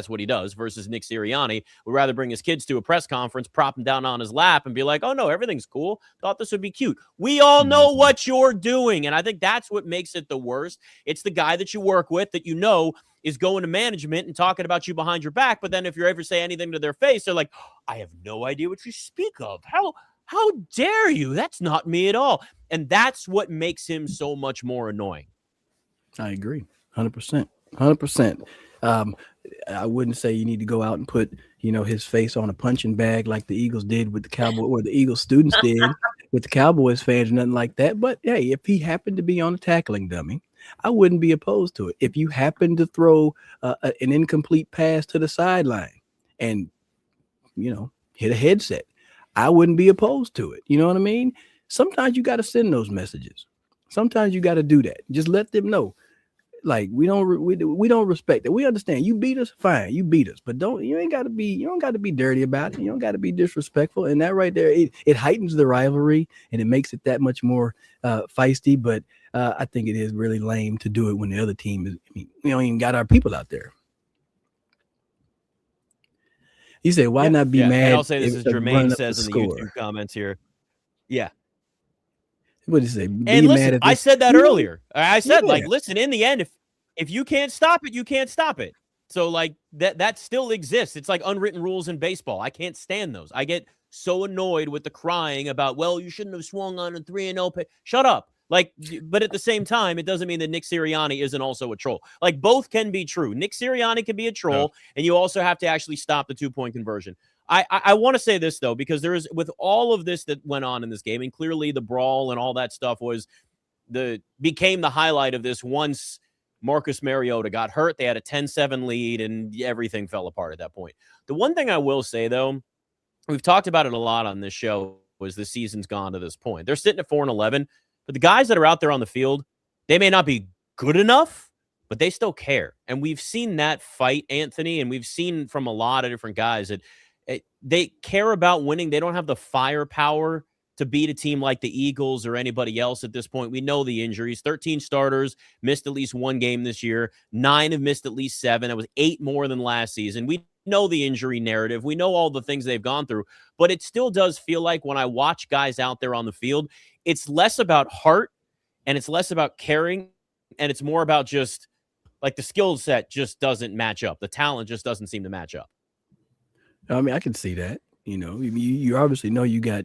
what he does versus Nick Sirianni would rather bring his kids to a press conference, prop them down on his lap and be like, oh no, everything's cool. Thought this would be cute. We all know what you're doing. And I think that's what makes it the worst. It's the guy that you work with that you know is going to management and talking about you behind your back. But then if you ever say anything to their face, they're like, I have no idea what you speak of. How dare you? That's not me at all. And that's what makes him so much more annoying. I agree. 100%. 100%. I wouldn't say you need to go out and put, his face on a punching bag like the Eagles did with the Cowboys, or the Eagles students did with the Cowboys fans, nothing like that. But hey, if he happened to be on a tackling dummy, I wouldn't be opposed to it. If you happen to throw an incomplete pass to the sideline and, hit a headset, I wouldn't be opposed to it. You know what I mean? Sometimes you got to send those messages. Sometimes you got to do that. Just let them know. Like we don't respect it. We understand you beat us, fine. You beat us, but you don't got to be dirty about it. You don't got to be disrespectful. And that right there, it heightens the rivalry and it makes it that much more feisty. But I think it is really lame to do it when the other team is. We don't even got our people out there. You say, why not be mad? And I'll say this as Jermaine says in the YouTube comments here. Yeah. What did you say? And listen, I said that earlier. I said, listen, in the end, if you can't stop it, you can't stop it. So like that still exists. It's like unwritten rules in baseball. I can't stand those. I get so annoyed with the crying about, well, you shouldn't have swung on a 3-0 Shut up. Like, but at the same time, it doesn't mean that Nick Sirianni isn't also a troll. Like, both can be true. Nick Sirianni can be a troll, and you also have to actually stop the 2-point conversion. I want to say this, though, because there is, with all of this that went on in this game, and clearly the brawl and all that stuff became the highlight of this once Marcus Mariota got hurt. They had a 10-7 lead, and everything fell apart at that point. The one thing I will say, though, we've talked about it a lot on this show, was the season's gone to this point. They're sitting at 4-11, but the guys that are out there on the field, they may not be good enough, but they still care. And we've seen that fight, Anthony, and we've seen from a lot of different guys that they care about winning. They don't have the firepower to beat a team like the Eagles or anybody else at this point. We know the injuries. 13 starters missed at least one game this year. 9 have missed at least 7. That was 8 more than last season. We know the injury narrative. We know all the things they've gone through, but it still does feel like when I watch guys out there on the field, it's less about heart and it's less about caring, and it's more about just like the skill set just doesn't match up. The talent just doesn't seem to match up. I mean, I can see that. You obviously know you got.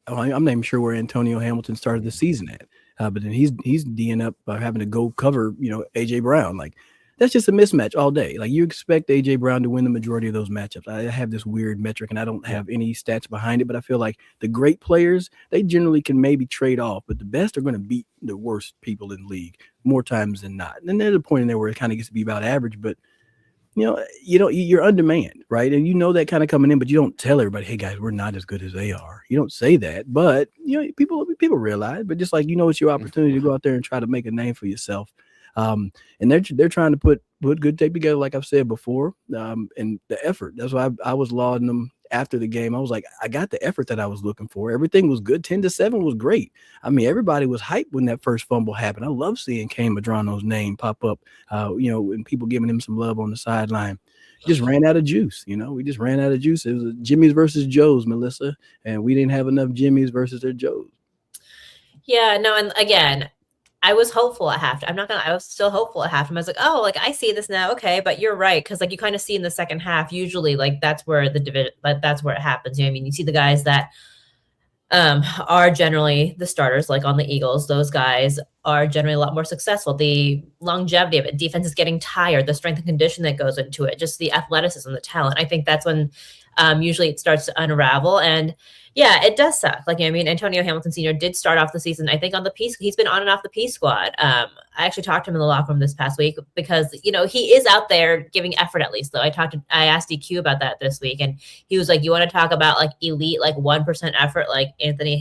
I'm not even sure where Antonio Hamilton started the season at, but then he's D'ing up by having to go cover AJ Brown. Like, that's just a mismatch all day. Like, you expect AJ Brown to win the majority of those matchups. I have this weird metric, and I don't have any stats behind it, but I feel like the great players, they generally can maybe trade off, but the best are going to beat the worst people in the league more times than not. And then there's a point in there where it kind of gets to be about average, but you're undermanned, right? And that kind of coming in, but you don't tell everybody, hey guys, we're not as good as they are. You don't say that, but people realize. But just like it's your opportunity to go out there and try to make a name for yourself. And they're trying to put good tape together, like I've said before. And the effort. That's why I was lauding them after the game. I was like, I got the effort that I was looking for. Everything was good. 10-7 was great. I mean, everybody was hyped when that first fumble happened. I love seeing Kane Madrano's name pop up, and people giving him some love on the sideline. Just ran out of juice. We just ran out of juice. It was Jimmy's versus Joe's, Melissa, and we didn't have enough Jimmy's versus their Joe's. Yeah, no, and again, I was hopeful at halftime. I was still hopeful at halftime. I was like, oh, like I see this now. Okay. But you're right. Cause like you kind of see in the second half, usually like that's where that's where it happens. I mean, you see the guys that are generally the starters, like on the Eagles, those guys are generally a lot more successful. The longevity of it, defense is getting tired, the strength and condition that goes into it, just the athleticism, the talent. I think that's when usually it starts to unravel. And yeah, it does suck. Like, Antonio Hamilton Sr. did start off the season, I think, on the P. He's been on and off the P squad. I actually talked to him in the locker room this past week because, he is out there giving effort at least, though. I asked DQ about that this week, and he was like, you want to talk about like elite, like 1% effort, like Antonio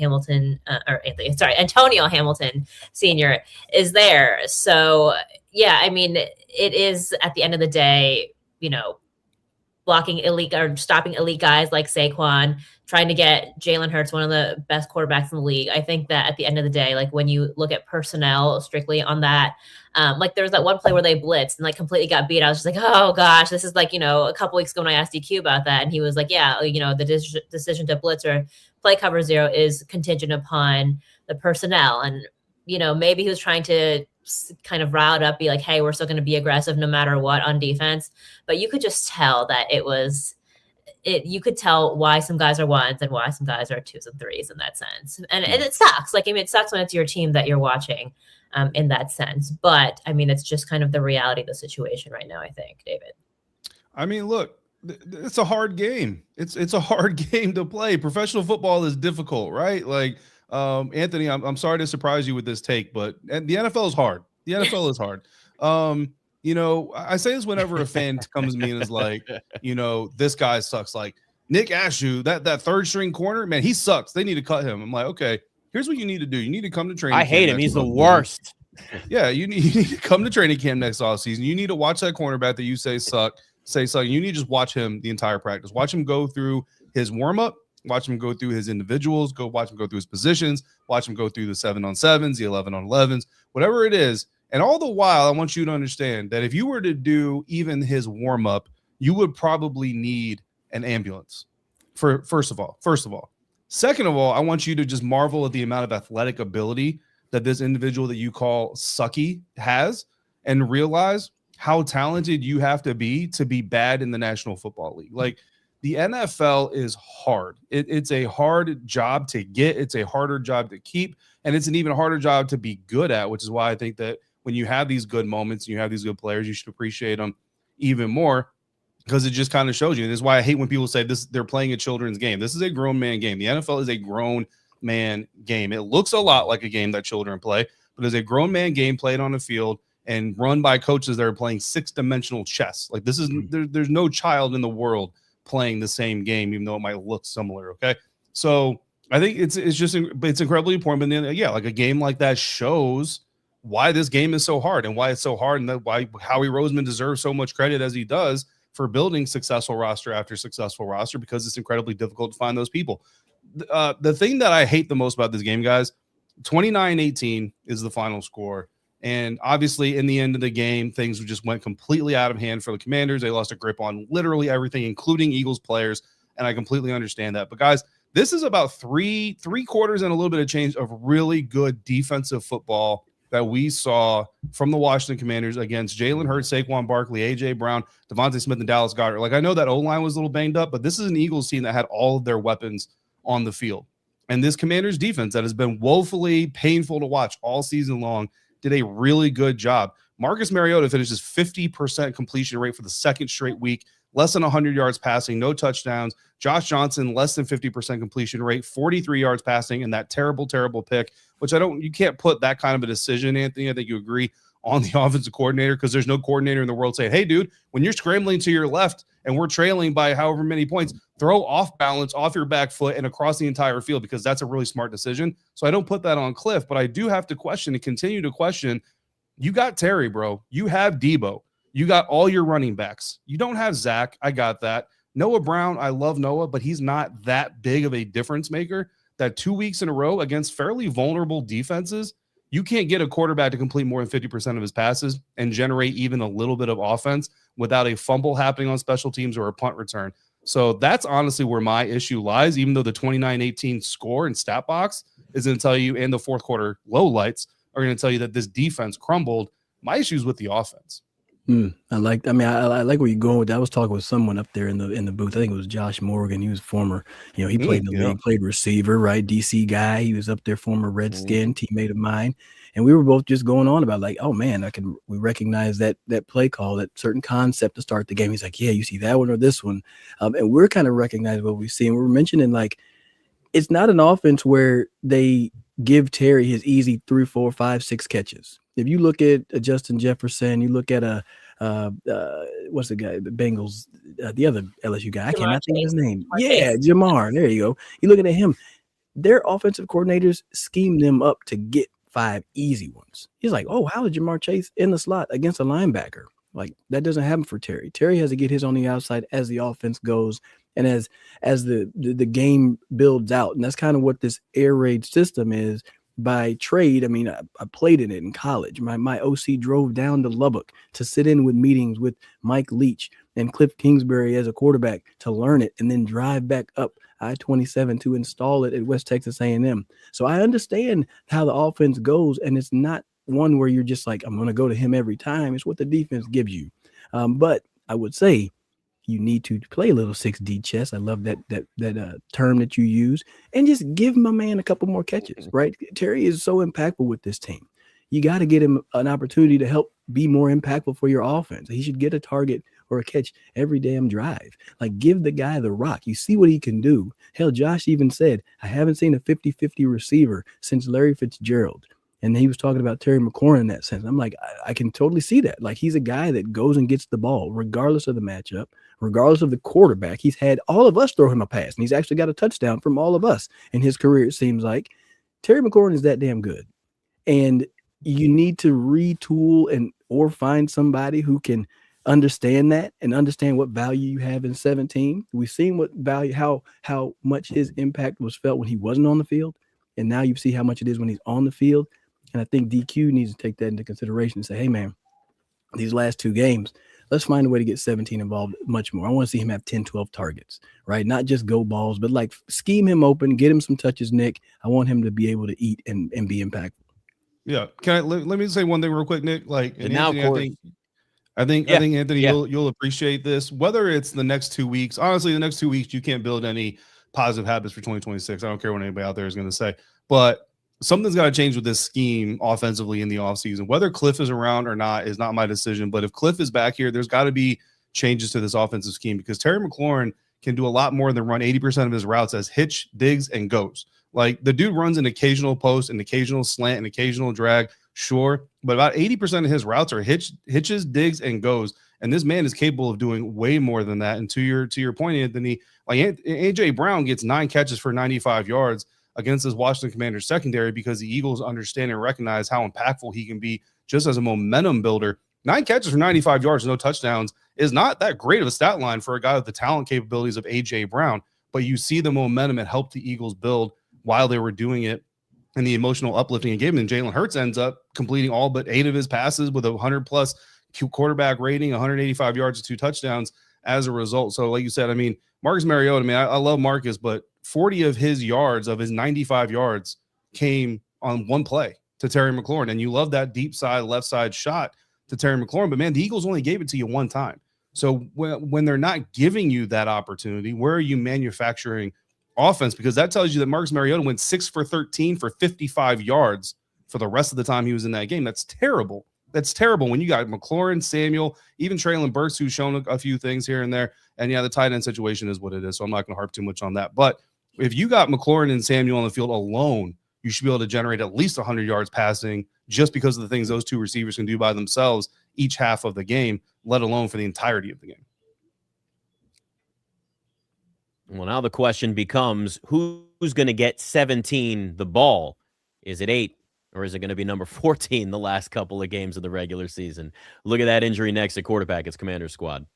Hamilton Sr. is there. So, yeah, it is at the end of the day, blocking elite or stopping elite guys like Saquon, trying to get Jalen Hurts, one of the best quarterbacks in the league. I think that at the end of the day, like when you look at personnel strictly on that, like there was that one play where they blitzed and like completely got beat. I was just like, oh gosh, this is like, a couple weeks ago when I asked DQ about that. And he was like, yeah, the decision to blitz or play cover 0 is contingent upon the personnel. And, maybe he was trying to kind of rile it up, be like, hey, we're still going to be aggressive no matter what on defense. But you could just tell that you could tell why some guys are 1s and why some guys are 2s and 3s in that sense. And it sucks. Like, it sucks when it's your team that you're watching in that sense. But it's just kind of the reality of the situation right now, I think, David. Look, it's a hard game. It's a hard game to play. Professional football is difficult, right? Like, Anthony, I'm sorry to surprise you with this take, but the NFL is hard. The NFL is hard. I say this whenever a fan comes to me and is like, this guy sucks. Like Nick Ashew, that third string corner, man, he sucks. They need to cut him. I'm like, okay, here's what you need to do. You need to come to training. I hate him. He's the worst. Yeah, you need to come to training camp next offseason. You need to watch that cornerback that you say suck. You need to just watch him the entire practice. Watch him go through his warm-up. Watch him go through his individuals. Watch him go through his positions. Watch him go through the 7-on-7s, the 11-on-11s, whatever it is. And all the while, I want you to understand that if you were to do even his warm-up, you would probably need an ambulance. First of all. Second of all, I want you to just marvel at the amount of athletic ability that this individual that you call sucky has, and realize how talented you have to be bad in the National Football League. Like, the NFL is hard. It's a hard job to get. It's a harder job to keep. And it's an even harder job to be good at, which is why I think that when you have these good moments and you have these good players, you should appreciate them even more, because it just kind of shows you. And this is why I hate when people say they're playing a children's game. This is a grown man game. The NFL is a grown man game. It looks a lot like a game that children play, but it's a grown man game played on the field and run by coaches that are playing 6-dimensional chess. Like, this is there's no child in the world playing the same game, even though it might look similar. Okay, so I think it's incredibly important. But then, yeah, like a game like that shows why this game is so hard and why it's so hard, and why Howie Roseman deserves so much credit as he does for building successful roster after successful roster, because it's incredibly difficult to find those people. The thing that I hate the most about this game, guys, 29-18 is the final score. And obviously, in the end of the game, things just went completely out of hand for the Commanders. They lost a grip on literally everything, including Eagles players, and I completely understand that. But, guys, this is about three quarters and a little bit of change of really good defensive football that we saw from the Washington Commanders against Jalen Hurts, Saquon Barkley, A.J. Brown, Devontae Smith, and Dallas Goedert. Like, I know that O-line was a little banged up, but this is an Eagles team that had all of their weapons on the field. And this Commanders defense that has been woefully painful to watch all season long did a really good job. Marcus Mariota finishes 50% completion rate for the second straight week, less than 100 yards passing, no touchdowns. Josh Johnson, less than 50% completion rate, 43 yards passing, and that terrible, terrible pick, which you can't put that kind of a decision, Anthony, I think you agree, on the offensive coordinator, because there's no coordinator in the world saying, hey, dude, when you're scrambling to your left and we're trailing by however many points, throw off balance, off your back foot, and across the entire field, because that's a really smart decision. So I don't put that on Cliff, but I do have to question and continue to question. You got Terry, bro. You have Debo. You got all your running backs. You don't have Zach. I got that. Noah Brown, I love Noah, but he's not that big of a difference maker that 2 weeks in a row against fairly vulnerable defenses, you can't get a quarterback to complete more than 50% of his passes and generate even a little bit of offense without a fumble happening on special teams or a punt return. So that's honestly where my issue lies, even though the 29-18 score and stat box is going to tell you, and the fourth quarter lowlights are going to tell you that this defense crumbled. My issue is with the offense. I like where you're going with that. I was talking with someone up there in the booth. I think it was Josh Morgan. He was former, he played in the league, played receiver, right? DC guy. He was up there, former Redskin, teammate of mine. And we were both just going on about like, oh man, we recognize that play call, that certain concept to start the game. He's like, yeah, you see that one or this one. And we're kind of recognizing what we see. And we're mentioning like, it's not an offense where they give Terry his easy 3, 4, 5, 6 catches. If you look at Justin Jefferson, you look at what's the guy, the Bengals, the other LSU guy, I cannot think of his name. Yeah, Jamar. There you go. You looking at him. Their offensive coordinators scheme them up to get 5 easy ones. He's like, oh, how is Jamar Chase in the slot against a linebacker? Like, that doesn't happen for Terry. Terry has to get his on the outside as the offense goes and as the game builds out. And that's kind of what this air raid system is by trade. I mean, I played in it in college. My OC drove down to Lubbock to sit in with meetings with Mike Leach and Cliff Kingsbury as a quarterback to learn it, and then drive back up I-27 to install it at West Texas A&M. So I understand how the offense goes, and it's not one where you're just like, I'm going to go to him every time. It's what the defense gives you. But I would say you need to play a little 6D chess. I love that term that you use, and just give my man a couple more catches, right? Terry is so impactful with this team. You got to get him an opportunity to help be more impactful for your offense. He should get a target or a catch every damn drive. Like, give the guy the rock. You see what he can do. Hell, Josh even said, I haven't seen a 50-50 receiver since Larry Fitzgerald. And he was talking about Terry McLaurin in that sense. I'm like, I can totally see that. Like, he's a guy that goes and gets the ball regardless of the matchup, regardless of the quarterback. He's had all of us throw him a pass, and he's actually got a touchdown from all of us in his career, it seems like. Terry McLaurin is that damn good. And you need to retool or find somebody who can understand that and understand what value you have in 17. We've seen what value, how much his impact was felt when he wasn't on the field. And now you see how much it is when he's on the field. And I think DQ needs to take that into consideration and say, hey, man, these last 2 games, let's find a way to get 17 involved much more. I want to see him have 10, 12 targets, right? Not just go balls, but like scheme him open, get him some touches, Nick. I want him to be able to eat and be impactful. Yeah. Can I let me say one thing real quick, Nick? Like, and now, Anthony, I think Anthony, you'll appreciate this. Whether it's the next 2 weeks, honestly, the next 2 weeks you can't build any positive habits for 2026. I don't care what anybody out there is going to say, but something's got to change with this scheme offensively in the offseason. Whether Cliff is around or not is not my decision, but if Cliff is back here, there's got to be changes to this offensive scheme because Terry McLaurin can do a lot more than run 80% of his routes as hitch, digs, and goes. Like the dude runs an occasional post, an occasional slant, an occasional drag, sure, but about 80% of his routes are hitches, digs, and goes. And this man is capable of doing way more than that. And to your point, Anthony, like AJ Brown gets 9 catches for 95 yards against this Washington Commanders secondary because the Eagles understand and recognize how impactful he can be just as a momentum builder. 9 catches for 95 yards, no touchdowns is not that great of a stat line for a guy with the talent capabilities of AJ Brown. But you see the momentum it helped the Eagles build while they were doing it, and the emotional uplifting it gave him. And Jalen Hurts ends up completing all but 8 of his passes with a 100+ quarterback rating, 185 yards, 2 touchdowns as a result. So like you said, I mean, Marcus Mariota, man, I love Marcus, but 40 of his yards, of his 95 yards, came on one play to Terry McLaurin. And you love that deep side, left side shot to Terry McLaurin. But man, the Eagles only gave it to you one time. So when they're not giving you that opportunity, where are you manufacturing offense? Because that tells you that Marcus Mariota went 6 for 13 for 55 yards for the rest of the time he was in that game. That's terrible. That's terrible when you got McLaurin, Samuel, even Traylon Burks, who's shown a few things here and there. And yeah, the tight end situation is what it is. So I'm not going to harp too much on that. But if you got McLaurin and Samuel on the field alone, you should be able to generate at least 100 yards passing just because of the things those two receivers can do by themselves each half of the game, let alone for the entirety of the game. Well, now the question becomes, who's going to get 17 the ball? Is it 8? Or is it going to be number 14 the last couple of games of the regular season? Look at that injury next at quarterback. It's Commander's squad.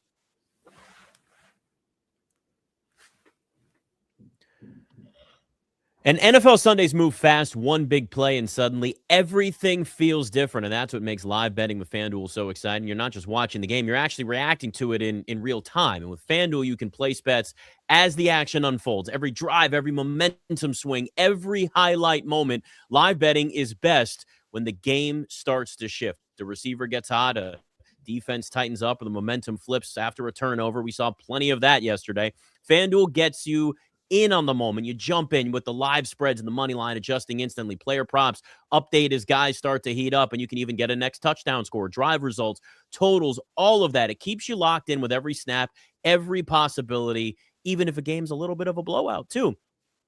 And NFL Sundays move fast, one big play, and suddenly everything feels different. And that's what makes live betting with FanDuel so exciting. You're not just watching the game, you're actually reacting to it in real time. And with FanDuel, you can place bets as the action unfolds. Every drive, every momentum swing, every highlight moment. Live betting is best when the game starts to shift. The receiver gets hot, a defense tightens up, or the momentum flips after a turnover. We saw plenty of that yesterday. FanDuel gets you in on the moment. You jump in with the live spreads and the money line, adjusting instantly. Player props update as guys start to heat up, and you can even get a next touchdown score, drive results, totals, all of that. It keeps you locked in with every snap, every possibility, even if a game's a little bit of a blowout too.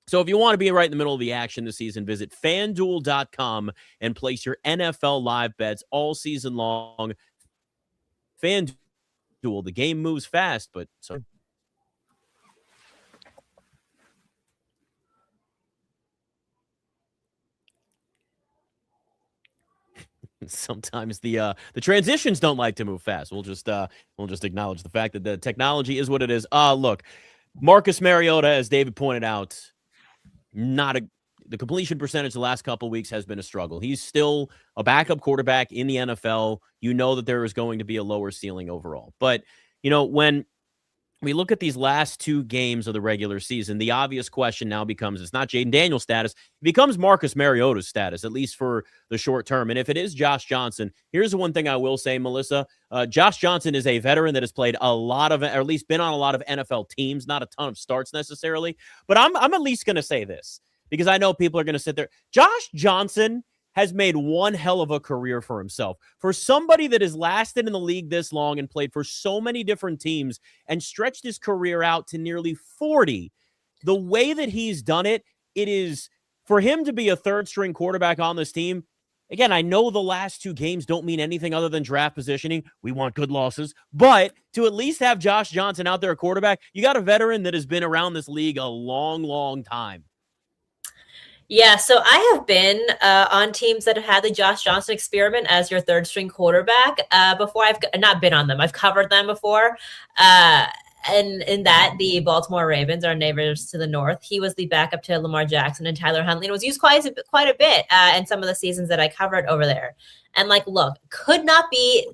So if you want to be right in the middle of the action this season, visit FanDuel.com and place your NFL live bets all season long. FanDuel, the game moves fast, but so sometimes the transitions don't like to move fast. We'll just acknowledge the fact that the technology is what it is. Look, Marcus Mariota, as David pointed out, the completion percentage the last couple of weeks has been a struggle. He's still a backup quarterback in the NFL. You know that there is going to be a lower ceiling overall. But, you know, when we look at these last 2 games of the regular season, the obvious question now becomes, it's not Jaden Daniels' status, it becomes Marcus Mariota's status, at least for the short term. And if it is Josh Johnson, here's the one thing I will say, Melissa. Josh Johnson is a veteran that has played a lot of, or at least been on a lot of NFL teams, not a ton of starts necessarily. But I'm at least going to say this, because I know people are going to sit there. Josh Johnson has made one hell of a career for himself. For somebody that has lasted in the league this long and played for so many different teams and stretched his career out to nearly 40, the way that he's done it, it is for him to be a third-string quarterback on this team. Again, I know the last 2 games don't mean anything other than draft positioning. We want good losses. But to at least have Josh Johnson out there at quarterback, you got a veteran that has been around this league a long, long time. Yeah, so I have been on teams that have had the Josh Johnson experiment as your third string quarterback before. I've not been on them. I've covered them before. And in that, the Baltimore Ravens, our neighbors to the north, he was the backup to Lamar Jackson and Tyler Huntley, and was used quite a bit in some of the seasons that I covered over there. And look, could not be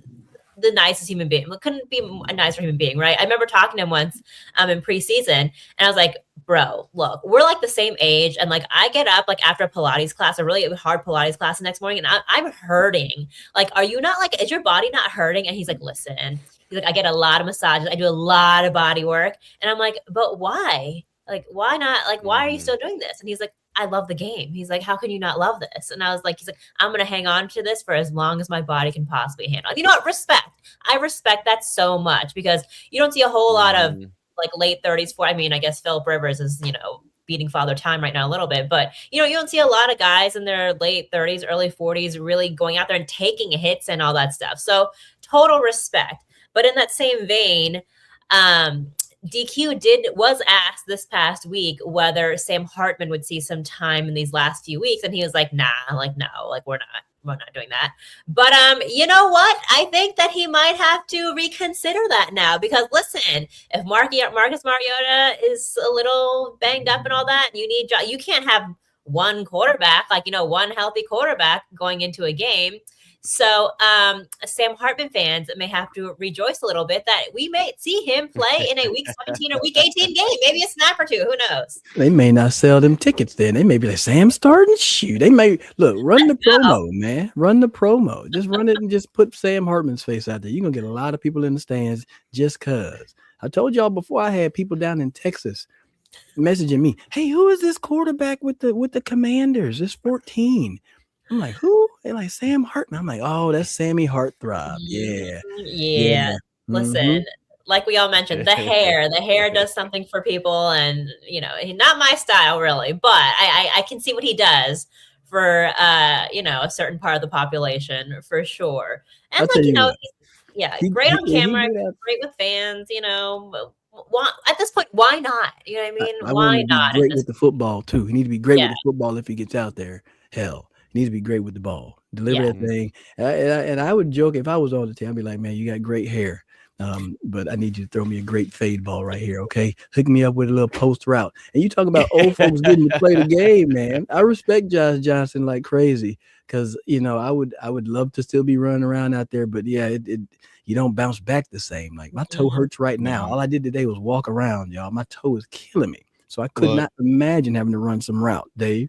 the nicest human being. Couldn't be a nicer human being, right? I remember talking to him once in preseason, and I was like, bro, look, we're like the same age. And like, I get up like after a Pilates class, a really hard Pilates class the next morning, and I'm hurting. Like, are you not like, is your body not hurting? And he's like, listen, he's like, I get a lot of massages. I do a lot of body work. And I'm like, but why? Like, why not? Like, why are you still doing this? And he's like, I love the game. He's like, how can you not love this? And I was like, he's like, I'm going to hang on to this for as long as my body can possibly handle. You know what? Respect. I respect that so much, because you don't see a whole lot of like late 30s. I mean, I guess Philip Rivers is, you know, beating father time right now a little bit, but you know, you don't see a lot of guys in their late 30s, early 40s really going out there and taking hits and all that stuff. So total respect. But in that same vein, DQ was asked this past week whether Sam Hartman would see some time in these last few weeks, and he was like, nah, like, no, like, we're not doing that. But you know what? I think that he might have to reconsider that now, because listen, if Marcus Mariota is a little banged up and all that, and you can't have one quarterback, like, you know, one healthy quarterback going into a game. So Sam Hartman fans may have to rejoice a little bit that we may see him play in a week 17 or week 18 game, maybe a snap or two. Who knows? They may not sell them tickets then. They may be like, Sam starting? Shoot. They may run the promo, man. Run the promo. Just run it and just put Sam Hartman's face out there. You're gonna get a lot of people in the stands just cause. I told y'all before, I had people down in Texas messaging me, hey, who is this quarterback with the Commanders? It's 14. I'm like, who? They're like, Sam Hartman. I'm like, oh, that's Sammy Heartthrob. Yeah. Listen, like we all mentioned, the hair does something for people, and you know, not my style really, but I can see what he does for you know, a certain part of the population for sure. And like, you know, great on camera, great with fans, you know. At this point, why not? You know what I mean? Why not? Great with the football too. He needs to be great with the football if he gets out there. Hell, he needs to be great with the ball. Deliver that thing. And I would joke, if I was on the team, I'd be like, man, you got great hair. But I need you to throw me a great fade ball right here, okay? Hook me up with a little post route. And you talk about old folks getting to play the game, man. I respect Josh Johnson like crazy, because you know, I would love to still be running around out there, but yeah, you don't bounce back the same. Like, my toe hurts right now. All I did today was walk around, y'all. My toe is killing me. So I could not imagine having to run some route, Dave.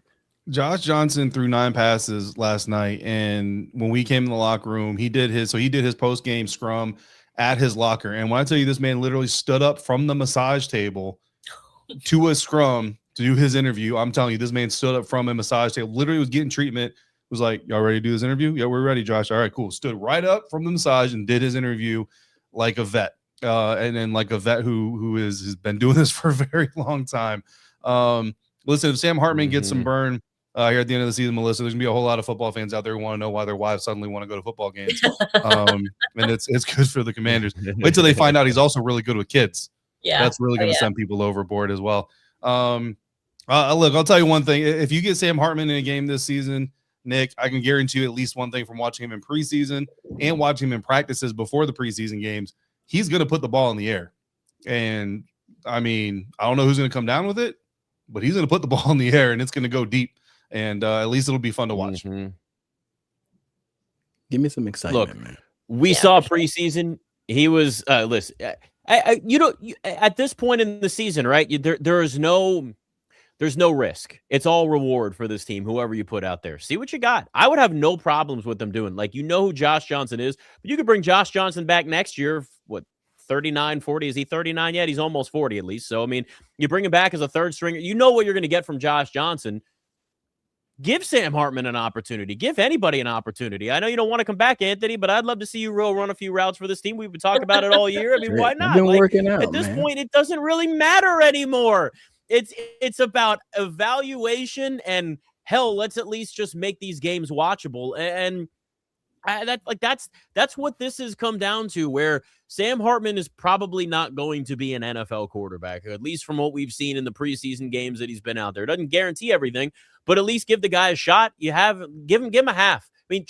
Josh Johnson threw 9 passes last night, and when we came in the locker room, he did his post-game scrum at his locker. And when I tell you, this man literally stood up from the massage table to a scrum to do his interview. I'm telling you, this man stood up from a massage table, literally was getting treatment, was like, y'all ready to do this interview? Yeah, we're ready, Josh. All right, cool. Stood right up from the massage and did his interview like a vet. And then like a vet who has been doing this for a very long time. Listen, if Sam Hartman gets some burn here at the end of the season, Melissa, there's gonna be a whole lot of football fans out there who want to know why their wives suddenly want to go to football games. And it's good for the Commanders. Wait till they find out he's also really good with kids. Yeah, that's really going to send people overboard as well. Look, I'll tell you one thing. If you get Sam Hartman in a game this season, Nick, I can guarantee you at least one thing from watching him in preseason and watching him in practices before the preseason games. He's going to put the ball in the air. And I mean, I don't know who's going to come down with it, but he's going to put the ball in the air and it's going to go deep. And at least it'll be fun to watch. Give me some excitement, Look, man. We saw preseason. He was listen. At this point in the season, right? There's no risk. It's all reward for this team. Whoever you put out there, see what you got. I would have no problems with them doing. Like, you know who Josh Johnson is, but you could bring Josh Johnson back next year. What? 39, 40. Is he 39 yet? He's almost 40 at least. So I mean, you bring him back as a third stringer. You know what you're going to get from Josh Johnson. Give Sam Hartman an opportunity. Give anybody an opportunity. I know you don't want to come back, Anthony, but I'd love to see you run a few routes for this team. We've been talking about it all year. I mean, why not? I've been working out, at this point, it doesn't really matter anymore. It's about evaluation, and hell, let's at least just make these games watchable. And that's what this has come down to, where Sam Hartman is probably not going to be an NFL quarterback, at least from what we've seen in the preseason games that he's been out there. It doesn't guarantee everything, but at least give the guy a shot. Give him a half. I mean,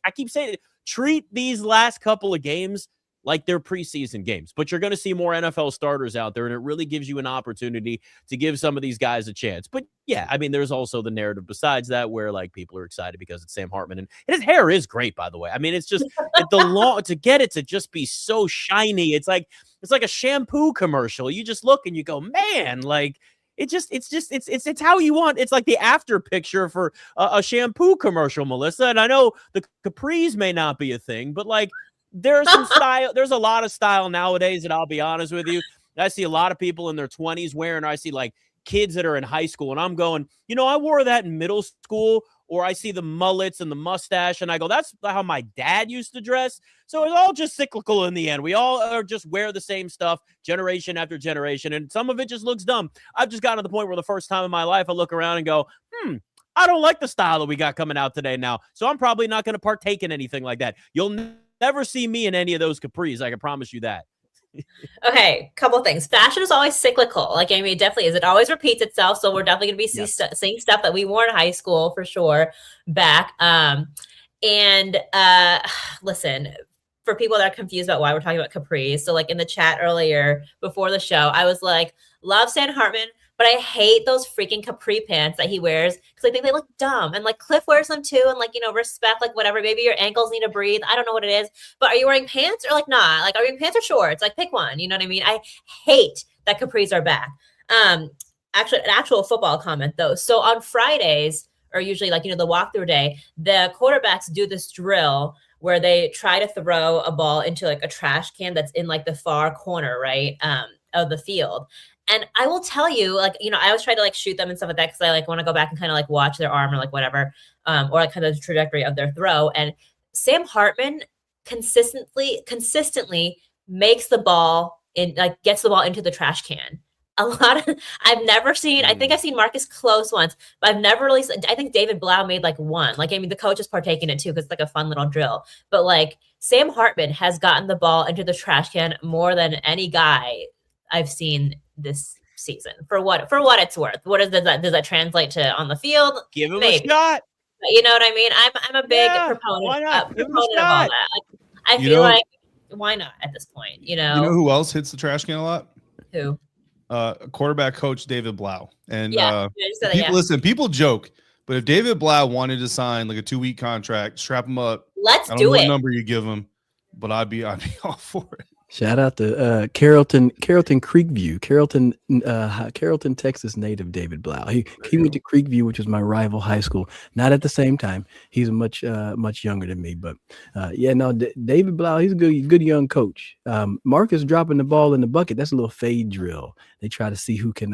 I keep saying it, treat these last couple of games like their preseason games. But you're going to see more NFL starters out there, and it really gives you an opportunity to give some of these guys a chance. But yeah, I mean, there's also the narrative besides that where like people are excited because it's Sam Hartman, and his hair is great, by the way. I mean, it's just to get it to just be so shiny. It's like a shampoo commercial. You just look and you go, man, like it's how you want. It's like the after picture for a shampoo commercial, Melissa. And I know the capris may not be a thing, but like there's some style. There's a lot of style nowadays. And I'll be honest with you, I see a lot of people in their 20s wearing. I see like kids that are in high school, and I'm going, I wore that in middle school. Or I see the mullets and the mustache, and I go, that's how my dad used to dress. So it's all just cyclical in the end. We all are just wear the same stuff generation after generation, and some of it just looks dumb. I've just gotten to the point where the first time in my life I look around and go, I don't like the style that we got coming out today now. So I'm probably not going to partake in anything like that. You'll never see me in any of those capris. I can promise you that. Okay, couple things. Fashion is always cyclical. Like, I mean, it definitely is. It always repeats itself. So we're definitely going to be seeing stuff that we wore in high school for sure back. Listen, for people that are confused about why we're talking about capris. So like in the chat earlier before the show, I was like, love Sam Hartman, but I hate those freaking capri pants that he wears because I think they look dumb. And like Cliff wears them too. And like, respect, like whatever, maybe your ankles need to breathe. I don't know what it is, but are you wearing pants or like not? Like, are you wearing pants or shorts? Like pick one, you know what I mean? I hate that capris are back. Actually, an actual football comment though. So on Fridays, or usually like, the walkthrough day, the quarterbacks do this drill where they try to throw a ball into like a trash can that's in like the far corner, right, of the field. And I will tell you, like, I always try to like shoot them and stuff like that because I like want to go back and kind of like watch their arm or like whatever, or like kind of the trajectory of their throw. And Sam Hartman consistently makes the ball gets the ball into the trash can. I've never seen, I think I've seen Marcus close once, but I've never really, I think David Blau made like one. Like, I mean, the coach is partaking in it too because it's like a fun little drill. But like Sam Hartman has gotten the ball into the trash can more than any guy I've seen this season. For what it's worth. Does that translate to on the field? Give him a shot. You know what I mean? I'm a big proponent of all that. Like, I feel like why not at this point? You know who else hits the trash can a lot? Who? Quarterback coach David Blau. And listen, people joke, but if David Blau wanted to sign like a 2-week contract, strap him up. Let's I don't do know it. What number you give him, but I'd be all for it. Shout out to Carrollton Creekview, Carrollton, Texas native David Blau. He went to Creekview, which was my rival high school. Not at the same time. He's much younger than me, but David Blau. He's a good young coach. Marcus dropping the ball in the bucket. That's a little fade drill. They try to see who can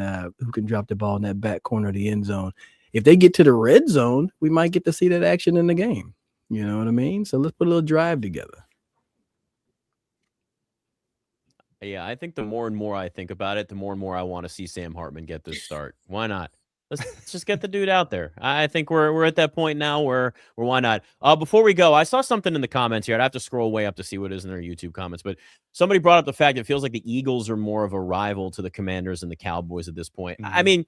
drop the ball in that back corner of the end zone. If they get to the red zone, we might get to see that action in the game. You know what I mean? So let's put a little drive together. Yeah, I think the more and more I think about it, the more and more I want to see Sam Hartman get this start. Why not? Let's just get the dude out there. I think we're at that point now where why not? Before we go, I saw something in the comments here. I'd have to scroll way up to see what is in their YouTube comments, but somebody brought up the fact that it feels like the Eagles are more of a rival to the Commanders and the Cowboys at this point. Mm-hmm. I mean,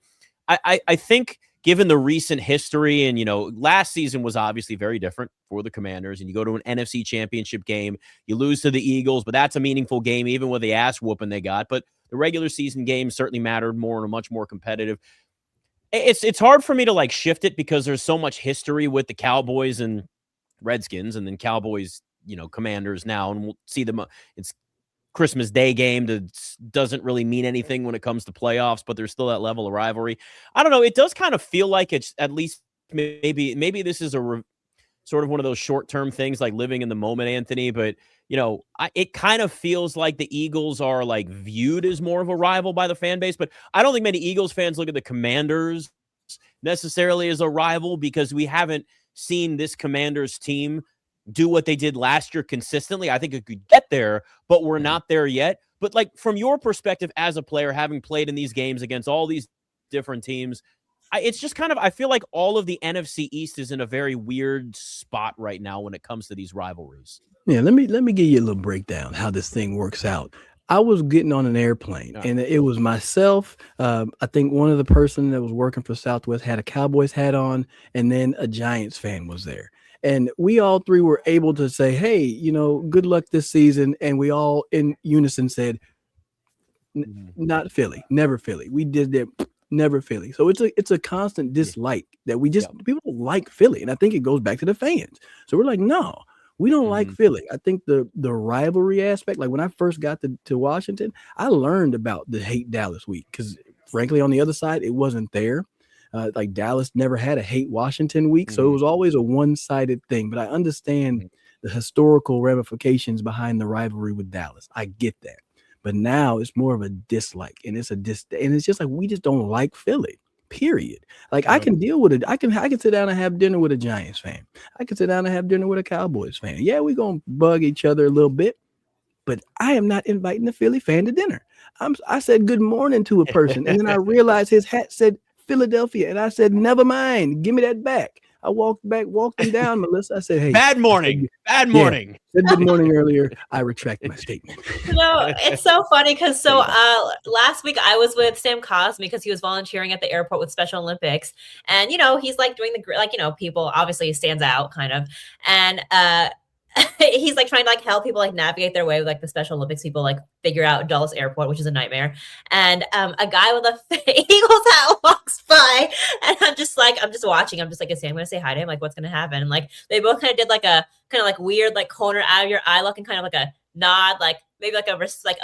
I think given the recent history and, last season was obviously very different for the Commanders, and you go to an NFC championship game, you lose to the Eagles, but that's a meaningful game, even with the ass whooping they got. But the regular season games certainly mattered more and are much more competitive. It's hard for me to like shift it because there's so much history with the Cowboys and Redskins, and then Cowboys, Commanders now, and we'll see them. It's Christmas Day game that doesn't really mean anything when it comes to playoffs, but there's still that level of rivalry. I don't know. It does kind of feel like it's at least maybe this is sort of one of those short-term things like living in the moment, Anthony, but it kind of feels like the Eagles are like viewed as more of a rival by the fan base, but I don't think many Eagles fans look at the Commanders necessarily as a rival because we haven't seen this Commanders team do what they did last year consistently. I think it could get there, but we're not there yet. But like from your perspective as a player, having played in these games against all these different teams, it's just kind of, I feel like all of the NFC East is in a very weird spot right now when it comes to these rivalries. Yeah, let me give you a little breakdown how this thing works out. I was getting on an airplane, and it was myself. I think one of the person that was working for Southwest had a Cowboys hat on, and then a Giants fan was there. And we all three were able to say, hey, you know, good luck this season. And we all in unison said, not Philly, never Philly. We did that, never Philly. So it's a constant dislike that we just people don't like Philly. And I think it goes back to the fans. So we're like, no, we don't like Philly. I think the rivalry aspect, like when I first got to Washington, I learned about the hate Dallas week because frankly, on the other side, it wasn't there. Like Dallas never had a hate Washington week. So it was always a one-sided thing. But I understand the historical ramifications behind the rivalry with Dallas. I get that. But now it's more of a dislike, and it's just like we just don't like Philly. Period. Like I can deal with it. I can sit down and have dinner with a Giants fan. I can sit down and have dinner with a Cowboys fan. Yeah, we're gonna bug each other a little bit, but I am not inviting a Philly fan to dinner. I said good morning to a person, and then I realized his hat said Philadelphia, and I said, never mind, give me that back. I walked him down, Melissa. I said, hey, bad morning. Said good morning earlier. I retract my statement. No, it's so funny because last week I was with Sam Cosme because he was volunteering at the airport with Special Olympics, and you know he's like doing people obviously he stands out kind of, and he's like trying to like help people like navigate their way with like the Special Olympics people like figure out Dulles Airport, which is a nightmare. And a guy with a Eagles hat walks by, and I'm just watching. I'm just like, is Sam gonna say hi to him? Like, what's gonna happen? And like they both kind of did like a kind of like weird like corner out of your eye look and kind of like a nod, like maybe like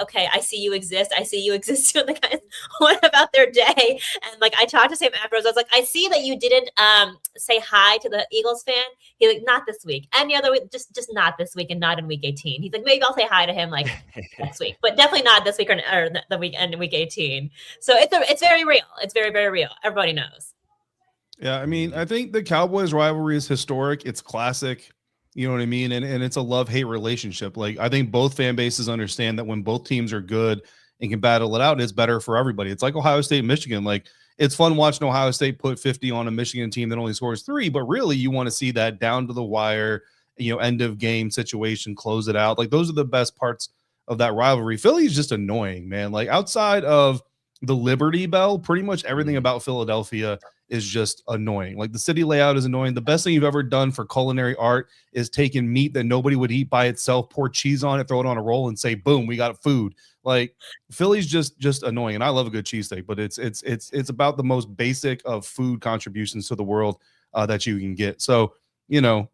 okay, I see you exist too. And the guys went about their day, and like I talked to Sam afterwards. I was like, I see that you didn't say hi to the Eagles fan. He's like, not this week, any other week, just not this week, and not in week 18. He's like, maybe I'll say hi to him like next week, but definitely not this week or the weekend in week 18. So it's very real. It's very, very real. Everybody knows. Yeah, I mean, I think the Cowboys rivalry is historic. It's classic. You know what I mean? And it's a love-hate relationship. Like, I think both fan bases understand that when both teams are good and can battle it out, it's better for everybody. It's like Ohio State and Michigan. Like, it's fun watching Ohio State put 50 on a Michigan team that only scores 3, but really you want to see that down to the wire, end of game situation, close it out. Like, those are the best parts of that rivalry. Philly is just annoying, man. Like, outside of the Liberty Bell, pretty much everything about Philadelphia is just annoying. Like, the city layout is annoying. The best thing you've ever done for culinary art is taking meat that nobody would eat by itself, pour cheese on it, throw it on a roll, and say, boom, we got food. Like, Philly's just annoying. And I love a good cheesesteak, but it's about the most basic of food contributions to the world that you can get. So,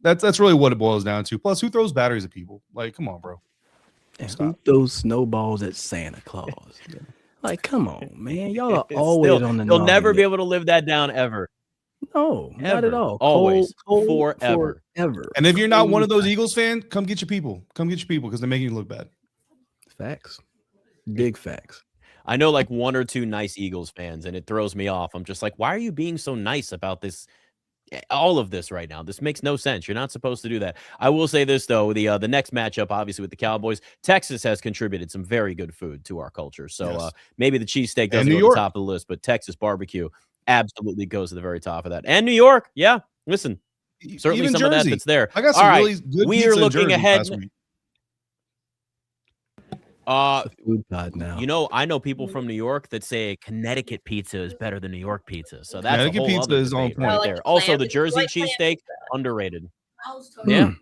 that's really what it boils down to. Plus, who throws batteries at people? Like, come on, bro. And who throws snowballs at Santa Claus? Like, come on, man. Y'all are always on the You'll never be able to live that down ever. No, not at all. Always. Forever. And if you're not one of those Eagles fans, come get your people. Come get your people because they're making you look bad. Facts. Big facts. I know like one or two nice Eagles fans, and it throws me off. I'm just like, why are you being so nice about this? All of this right now. This makes no sense. You're not supposed to do that. I will say this, though. The next matchup, obviously, with the Cowboys, Texas has contributed some very good food to our culture. So maybe the cheesesteak doesn't go to the top of the list, but Texas barbecue absolutely goes to the very top of that. And New York, yeah. Listen, certainly even some Jersey. of that that's there. I got some really good we are looking ahead. Food pod now. I know people from New York that say Connecticut pizza is better than New York pizza. So that's Connecticut pizza is on point right there. Also, the Jersey cheesesteak, underrated. Yeah.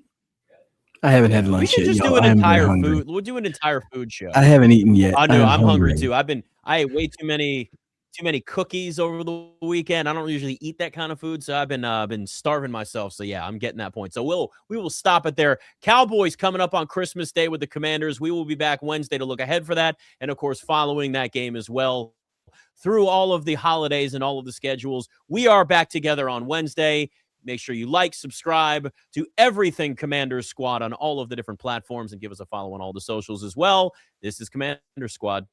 I haven't had lunch yet. We should just do an entire food. We'll do an entire food show. I haven't eaten yet. I know. I'm hungry too. I ate way too many cookies over the weekend. I don't usually eat that kind of food, so I've been starving myself. So yeah, I'm getting that point. So we will stop it there. Cowboys coming up on Christmas Day with the Commanders. We will be back Wednesday to look ahead for that, and of course following that game as well through all of the holidays and all of the schedules. We are back together on Wednesday. Make sure you like, subscribe to everything Commanders Squad on all of the different platforms, and give us a follow on all the socials as well. This is Commanders Squad.